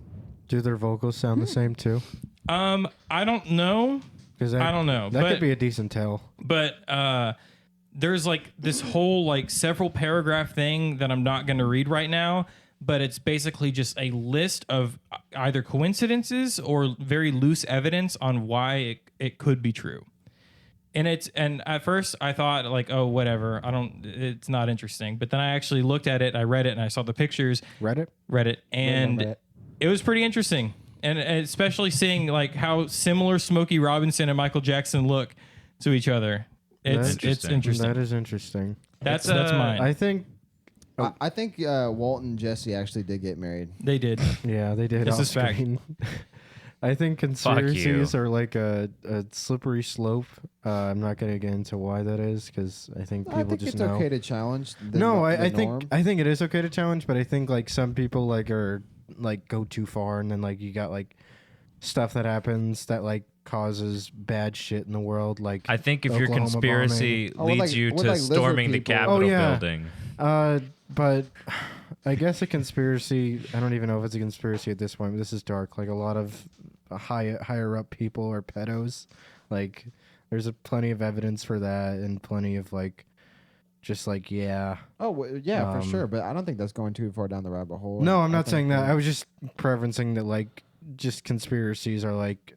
Do their vocals sound the same too? I don't know. Because I don't know, That but- could be a decent tell. But there's like this whole like several paragraph thing that I'm not going to read right now, but it's basically just a list of either coincidences or very loose evidence on why it could be true. And at first I thought like, oh, whatever, it's not interesting. But then I actually looked at it, I read it, and I saw the pictures, Reddit? and Reddit. it was pretty interesting. And especially seeing like how similar Smokey Robinson and Michael Jackson look to each other. It's interesting. That is interesting. That's mine. I think, I think Walt and Jesse actually did get married. They did. yeah, they did This off is fact. screen. I think you. conspiracies are like a slippery slope. I'm not going to get into why that is because I think people I think just it's know. okay to challenge. The No, the I norm. think it is okay to challenge, but I think like some people like are like go too far, and then like you got like stuff that happens that like causes bad shit in the world. Like I think if your Oklahoma conspiracy bombing. leads like- you with to like lizard storming the people. Capitol Oh, yeah. building, but I guess a conspiracy. I don't even know if it's a conspiracy at this point, but this is dark. Like a lot of higher up people are pedos. Like there's plenty of evidence for that, and plenty of like, just like yeah. Oh yeah, for sure. But I don't think that's going too far down the rabbit hole. No, I'm I not think saying that. that- I was just preferencing that like just conspiracies are like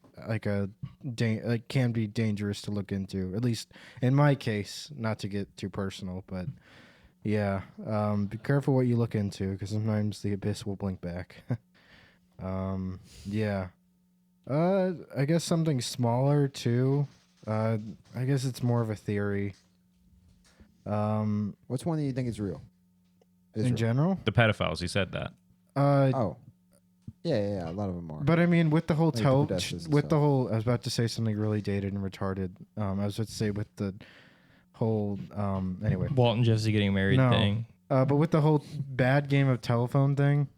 can be dangerous to look into. At least in my case, not to get too personal, but yeah, be careful what you look into because sometimes the abyss will blink back. Yeah. I guess something smaller too. I guess it's more of a theory. What's one that you think is real? In general, The pedophiles. He said that. Oh, yeah. A lot of them are. but I mean, with the whole Like the Podestas and with the stuff. whole, I was about to say something really dated and retarded. I was about to say with the whole, anyway. Walt and Jesse getting married No. thing. But with the whole bad game of telephone thing,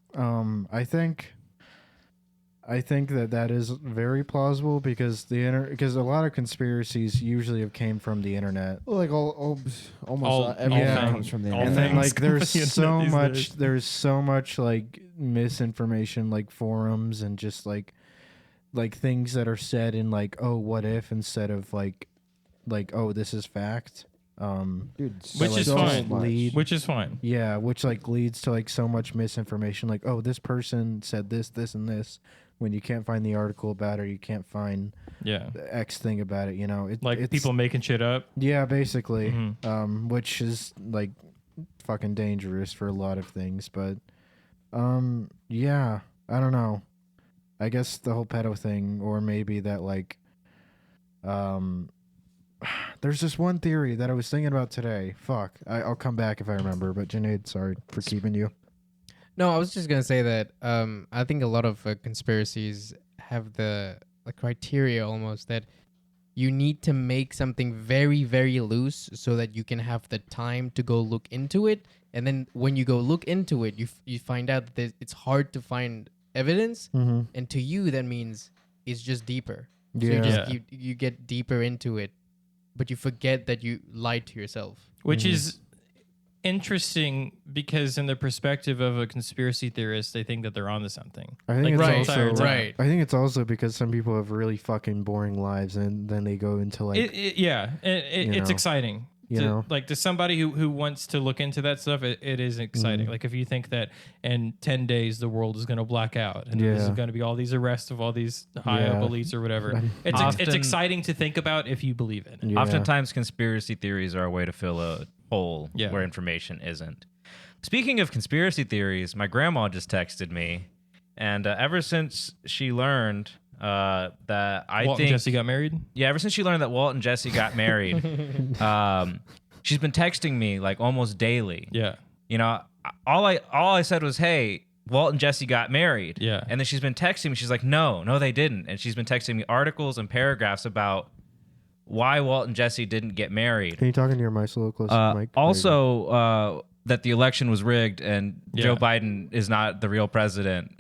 I think that is very plausible because because a lot of conspiracies usually have came from the internet. Well, like almost All everything things- comes from the all internet. And then things like there's from the so internet these much days. there's so much like misinformation, like forums and just like things that are said in like, oh, what if, instead of like oh, this is fact. Dude, Which is fine. much. Which is fine. Yeah, which like leads to like so much misinformation, like, oh, this person said this, and this, when you can't find the article about it, or you can't find Yeah. the X thing about it, you know. Like it's, people making shit up. Yeah, basically. Mhm. Which is like fucking dangerous for a lot of things, but yeah, I don't know. I guess the whole pedo thing, or maybe that like there's this one theory that I was thinking about today. Fuck. I'll come back if I remember, but Junaid, sorry for keeping you. No, I was just gonna say that I think a lot of conspiracies have the criteria almost that you need to make something very, very loose so that you can have the time to go look into it, and then when you go look into it, you find out that it's hard to find evidence, Mm-hmm. and to you that means it's just deeper. So Yeah. you just Yeah. you get deeper into it, but you forget that you lied to yourself. Which is interesting because in the perspective of a conspiracy theorist, they think that they're onto something. I think Like, it's the right, entire time. right. I think it's also because some people have really fucking boring lives, and then they go into like It's know. exciting. You know. Like to somebody who wants to look into that stuff, it is exciting. Mm-hmm. Like if you think that in 10 days the world is going to black out and there's Yeah. going to be all these arrests of all these high up Yeah. elites or whatever, it's Often- exciting to think about if you believe in it. Yeah. Oftentimes, conspiracy theories are a way to fill a hole Yeah. where information isn't. Speaking of conspiracy theories, my grandma just texted me, and ever since she learned that Walt and Jesse got married. yeah, ever since she learned that Walt and Jesse got married, she's been texting me like almost daily. Yeah. You know, all I said was, "Hey, Walt and Jesse got married." Yeah. And then she's been texting me. She's like, "No, they didn't." And she's been texting me articles and paragraphs about why Walt and Jesse didn't get married. Can you talk into your mic a little closer, to the mic? There you go. Also, that the election was rigged and Yeah. Joe Biden is not the real president.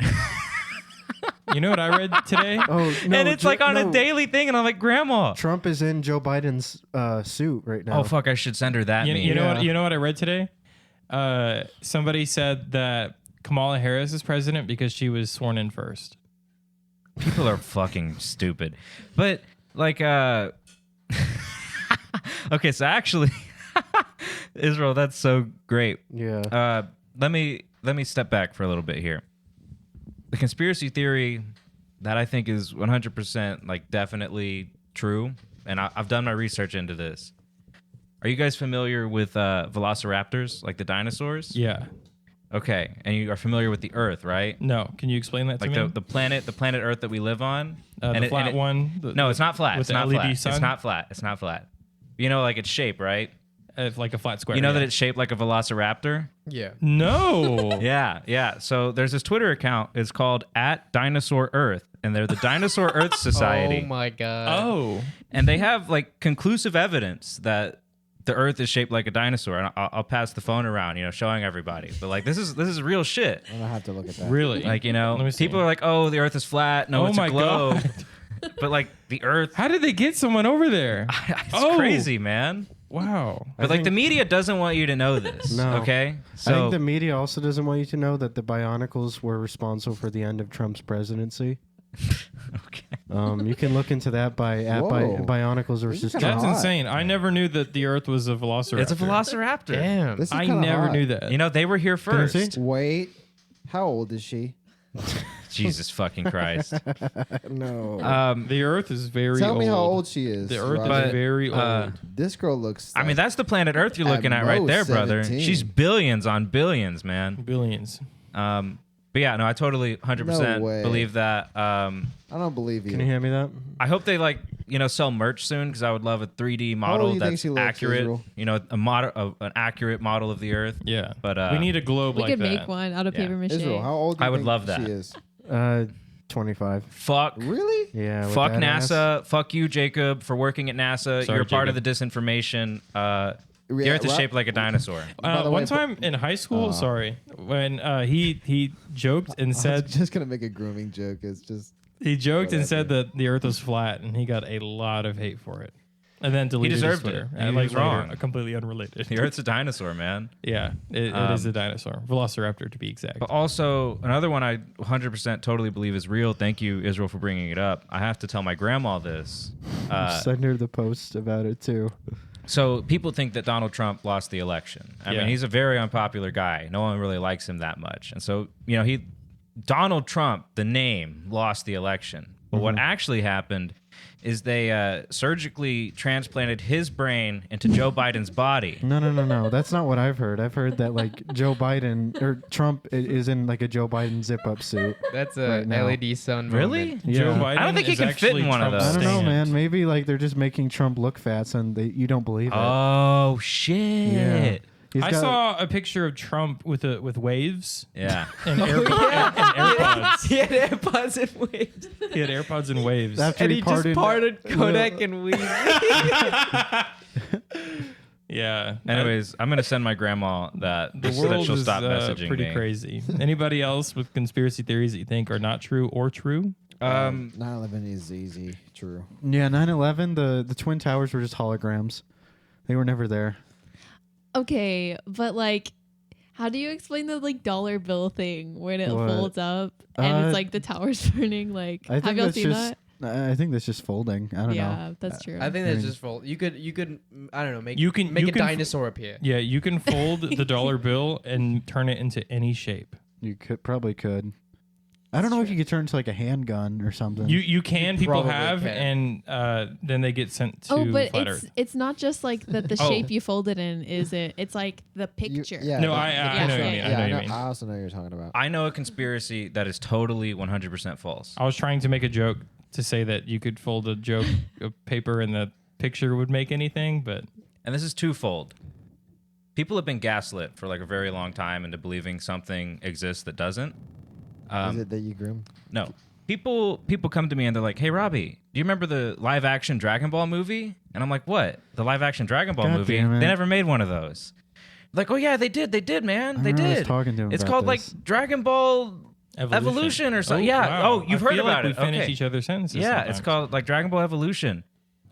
You know what I read today? Oh, no, and it's like on no. a daily thing, and I'm like, Grandma. Trump is in Joe Biden's suit right now. Oh fuck! I should send her that meme. You know Yeah. what? You know what I read today? Somebody said that Kamala Harris is president because she was sworn in first. People are fucking stupid. But like okay, so actually Israel, that's so great. Yeah. Let me step back for a little bit here. The conspiracy theory that I think is 100% like definitely true, and I've done my research into this. Are you guys familiar with velociraptors, like the dinosaurs? Yeah. Okay, and you are familiar with the Earth, right? No. Can you explain that Like to me? the planet Earth that we live on. The flat one. No, it's not flat. with It's the not LED flat. sun? It's not flat. It's not flat. You know, like its shape, right? Like a flat square. You know that yeah. it's shaped like a velociraptor. Yeah. No. Yeah. So there's this Twitter account. It's called @DinosaurEarth, and they're the Dinosaur Earth Society. Oh my god. Oh. And they have like conclusive evidence that the Earth is shaped like a dinosaur. And I'll pass the phone around, showing everybody. But like this is real shit. I'm gonna have to look at that. Really? Like Let me see. people are like, oh, the Earth is flat. No, Oh it's my a globe. God. But like the Earth, How did they get someone over there? it's Oh. crazy, man. Wow. But like the media doesn't want you to know this. No. Okay. I So think the media also doesn't want you to know that the Bionicles were responsible for the end of Trump's presidency. okay. You can look into that by Whoa. Bionicles versus kinda Trump. That's hot. insane. I never knew that the Earth was a velociraptor. It's a velociraptor. Damn. This is I kinda never hot. knew that. You know, they were here Can I see? first. Wait, how old is she? Jesus fucking Christ. No. The Earth is very Tell old. me how old she is. The Earth Robert. is very old. This girl looks. I mean, that's the planet Earth you're looking at right most there, brother. 17. She's billions on billions, man. Billions. But yeah, no, I totally 100% No way. believe that. I don't believe you. Can you hand me that? I hope they sell merch soon because I would love a 3D old model do you think that's she looks, accurate. Israel? You know, an accurate model of the Earth. Yeah. But we need a globe We like could that. make one out of Yeah. paper mache. Israel, how old do you I would think love that. she is? 25. Fuck. Really? Yeah. with Fuck that ass. NASA. Fuck you, Jacob, for working at NASA. Sorry, You're a part of the Jacob. disinformation. The Yeah, Earth is Rob- shaped like a dinosaur. By the way, One time in high school, when he joked and I was said just gonna make a grooming joke. It's just he joked and whatever. said that the Earth was flat, and he got a lot of hate for it, and then deleted his deserved Twitter. it. And, He like was later, wrong. completely unrelated. The Earth's a dinosaur, man. Yeah, it is a dinosaur, velociraptor to be exact. But also, another one I 100% totally believe is real. Thank you, Israel, for bringing it up. I have to tell my grandma this. Send her the post about it too. So people think that Donald Trump lost the election. I Yeah. mean, he's a very unpopular guy. No one really likes him that much. And so, Donald Trump, the name, lost the election. But what actually happened is they surgically transplanted his brain into Joe Biden's body. No. That's not what I've heard. I've heard that like Joe Biden or Trump is in like a Joe Biden zip up suit. That's a Right now. LED sun. Really? moment. Yeah. Joe Biden I don't think he is can fit actually in one of Trump's those. I don't know, stand. man. Maybe like they're just making Trump look fat, and you don't believe it. Oh, shit. Yeah. He's I got- saw a picture of Trump with waves Yeah. and, and AirPods. He had AirPods and waves. He had AirPods and waves. After And he he just parted Kodak and weave. Yeah. Anyways, I'm going to send my grandma that The so that world she'll is stop messaging pretty me. crazy. Anybody else with conspiracy theories that you think are not true or true? 9/11 is easy. True. Yeah, 9/11. The twin towers were just holograms. They were never there. Okay, but like, how do you explain the like dollar bill thing when it What? folds up and Uh, it's like the tower's burning? Like, I have think y'all that's seen just. I think that's just folding. I don't Yeah, know. that's true. I think that's just full. You could I don't know, make You can- make you a can dinosaur appear. Yeah, you can fold the dollar bill and turn it into any shape. You could. I don't know if you could turn into like a handgun or something. You can. People probably have, can. and then they get sent to Oh, but Flat it's Earth. it's not just like the Oh. shape you fold it in, is it? It's like the picture. Yeah. No, the- I Yeah, know what you yeah, mean. yeah. I know what you I mean. also know what you're talking about. I know a conspiracy that is totally 100% false. I was trying to make a joke to say that you could fold a joke of paper and the picture would make anything, but And this is twofold. People have been gaslit for like a very long time into believing something exists that doesn't. Is it that you groom? No. People come to me and they're like, "Hey, Robbie, do you remember the live action Dragon Ball movie?" And I'm like, "What? The live action Dragon Ball God movie? damn it. They never made one of those." Like, "Oh yeah, they did, man. I They remember I was did." talking to him It's about called this. like Dragon Ball Evolution or something. Yeah. wow. Oh, you've I heard feel about like it. We finish Okay. each other's sentences. Yeah, sometimes. it's called like Dragon Ball Evolution.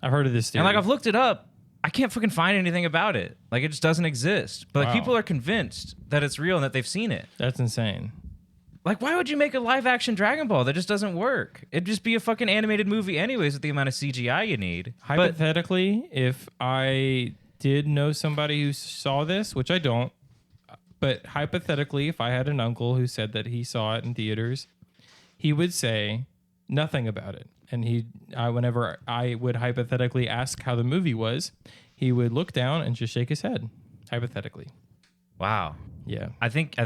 I've heard of this theory. And like I've looked it up. I can't fucking find anything about it. Like it just doesn't exist. But like Wow. people are convinced that it's real and that they've seen it. That's insane. Like why would you make a live action Dragon Ball? That just doesn't work. It'd just be a fucking animated movie anyways with the amount of CGI you need. But Hypothetically, if I did know somebody who saw this, which I don't, but hypothetically, if I had an uncle who said that he saw it in theaters, he would say nothing about it. And whenever I would hypothetically ask how the movie was, he would look down and just shake his head. Hypothetically, wow. yeah. I think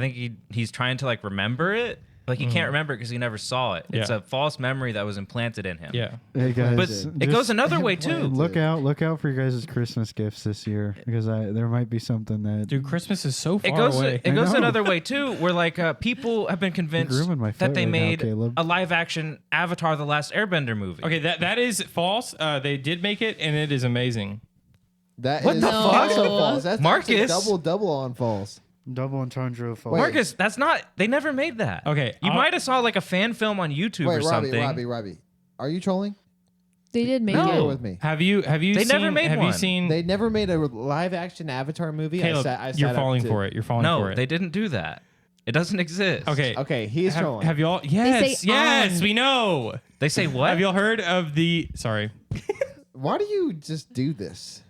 he's trying to like remember it. Like he can't remember it because he never saw it. It's Yeah. a false memory that was implanted in him. Yeah. Hey guys, But just it goes another way too. Look out for your guys' Christmas gifts this year because there might be something that Dude, Christmas is so far It goes away. it goes I know. another way too, where like people have been convinced grooming my that foot they right now, made Caleb. a live action Avatar: The Last Airbender movie. Okay, that is false. They did make it, and it is amazing. That What is the fuck? also false. That's actually Marcus? double on false. double entendre false. Wait. Marcus, that's not. They never made that. Okay, you I'll- might have saw like a fan film on YouTube Wait, or something. Robbie. Are you trolling? They did make No. it. with me. Have you They seen, never made have you one. seen They never made a live action Avatar movie. Caleb, I you're sat up falling to- for it. You're falling for No, it. they didn't do that. It doesn't exist. Okay. Okay, he's trolling. Have y'all? Yes, say yes, on. we know. They say what? Have y'all heard of the? Sorry, Why do you just do this?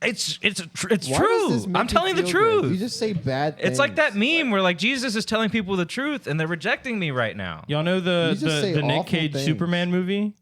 It's Why does true. this make I'm you telling the feel truth. good? You just say bad things. It's like that meme where like Jesus is telling people the truth and they're rejecting me right now. y'all know You the just say Nick awful Cage things. Superman movie.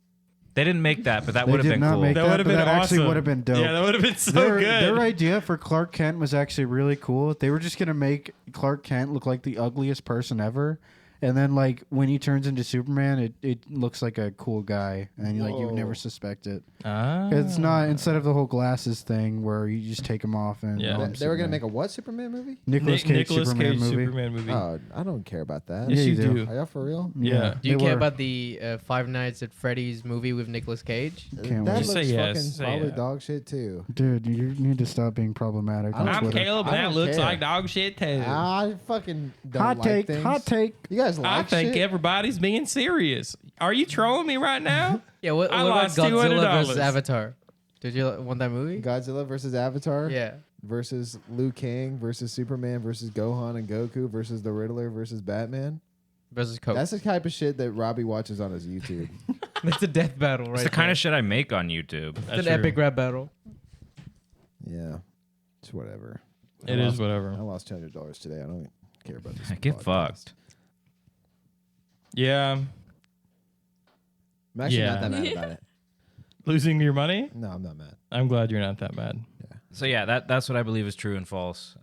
They didn't make that, but that They would have did been not cool. make That that, would have but been that awesome. actually would have been dope. Yeah, that would have been so their, good. their idea for Clark Kent was actually really cool. They were just gonna make Clark Kent look like the ugliest person ever, and then like when he turns into Superman, it looks like a cool guy, and like you would never Whoa. suspect it. Ah. It's not instead of the whole glasses thing where you just take them off and Yeah. oh, I'm They were gonna Superman. make a what Superman movie? Nicolas Cage Nicolas Superman Cage movie. Superman movie. Oh, I don't care about that. yes, Yeah, you you do. do. Are y'all for real? Yeah. Do you they care were. about the Five Nights at Freddy's movie with Nicolas Cage? Can't that wait. Just looks say fucking yes. Say probably yeah. dog shit too. Dude, you need to stop being problematic on I'm Twitter. Caleb, I and that don't looks care. like dog shit too. I fucking don't Hot like take, things. hot take. You guys I like think shit? everybody's being serious. Are you trolling me right now? Yeah, what I about lost Godzilla $200. versus Avatar? Did you want that movie? Godzilla versus Avatar. Yeah. Versus Liu Kang versus Superman versus Gohan and Goku versus the Riddler versus Batman. Versus Coke. That's the type of shit that Robbie watches on his YouTube. That's a death battle, right? It's the kind of shit I make on YouTube. It's an epic rap battle. Yeah, it's whatever. It is whatever. I lost $200 today. I don't care about this. Get podcast. fucked. Yeah. I'm actually Yeah. not that mad about it. Losing your money? No, I'm not mad. I'm glad you're not that bad. So yeah, that's what I believe is true and false.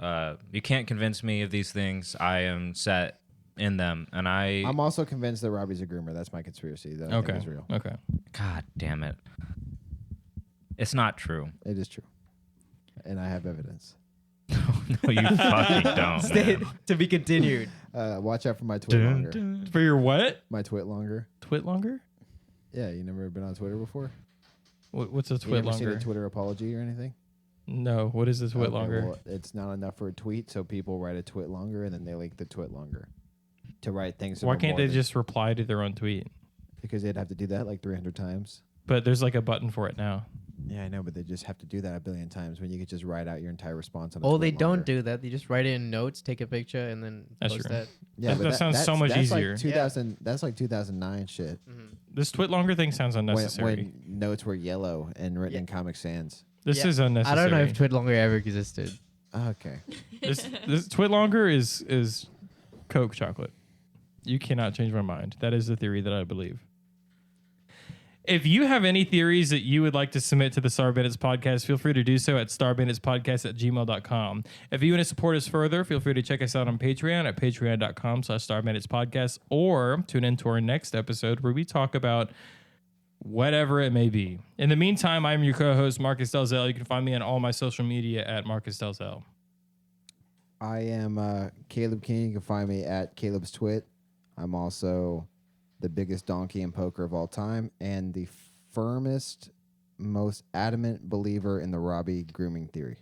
You can't convince me of these things. I am set in them, and I'm also convinced that Robbie's a groomer. That's my conspiracy. That I Okay. think is real. Okay. God damn it, it's not true. It is true, and I have evidence. No, you fucking don't. Stay, Man. to be continued. Watch out for my twit longer. For your what? My twit longer. Twit longer? Yeah, you never been on Twitter before? What's a You twit ever seen longer? a Twitter apology or anything? No. What is this twit Okay, longer? well, it's not enough for a tweet, so people write a twit longer and then they link the twit longer to write things. that Why are can't more they than- just reply to their own tweet? Because they'd have to do that like 300 times. But there's like a button for it now. Yeah, I know, but they just have to do that a billion times when you could just write out your entire response on. A Oh, twit they don't longer. do that. They just write it in notes, take a picture, and then That's post true. that. Yeah, That but sounds so much that's easier. Like 2000. That's like 2009 shit. This twit longer thing sounds unnecessary. When notes were yellow and written in Comic Sans. This Yeah. is I unnecessary. don't know if Twit longer ever existed. Okay. this twit longer is Coke chocolate. You cannot change my mind. That is the theory that I believe. If you have any theories that you would like to submit to the Star Bandits podcast, feel free to do so at starbanditspodcast@gmail.com. If you want to support us further, feel free to check us out on Patreon at patreon.com/starbanditspodcast or tune in to our next episode where we talk about whatever it may be. In the meantime, I'm your co-host, Marcus Delzell. You can find me on all my social media at Marcus Delzell. I am Caleb King. You can find me at Caleb's Twit. I'm also the biggest donkey in poker of all time and the firmest, most adamant believer in the Robbie grooming theory.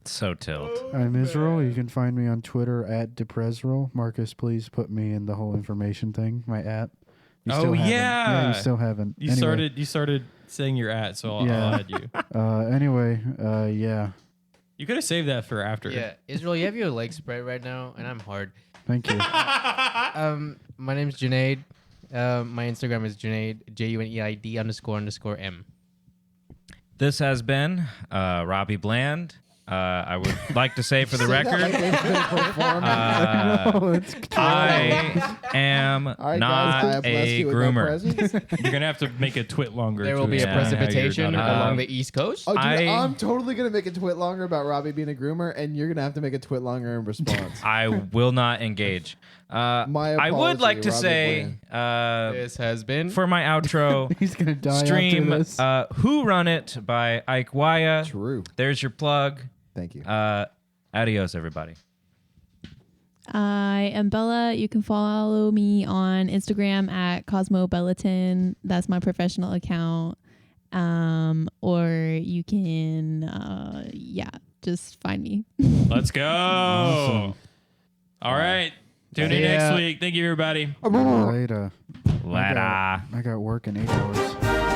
So tilt. I'm Israel. You can find me on Twitter at Depresral. Marcus, please put me in the whole information thing. My at. You Oh, still haven't. yeah. You still haven't. You started saying you're at, so Yeah. I'll add you. Anyway, yeah. You could have saved that for after. Yeah, Israel, you have your legs spread right now, and I'm hard. Thank you. My name's Junaid. My Instagram is Junaid, JUNEID__M. This has been Robbie Bland. I would like to say for the record, Like they've been performing. I am All right, not guys, I bless a you with my groomer. presence. You're gonna have to make a twit longer. There to will be a explain how you're precipitation not a- along the East Coast. Oh, dude, I- I'm totally gonna make a twit longer about Robbie being a groomer, and you're gonna have to make a twit longer in response. I will not engage. My I would apology, like to Robbie say This has been for my outro, He's gonna die stream after this. Who Run It by Ike Waya. True. There's your plug. Thank you. Adios, everybody. I am Bella. You can follow me on Instagram at CosmoBellatin. That's my professional account. Or you can, just find me. Let's go. All right. Tune in next week. Thank you, everybody. Later. Later. I got work in 8 hours.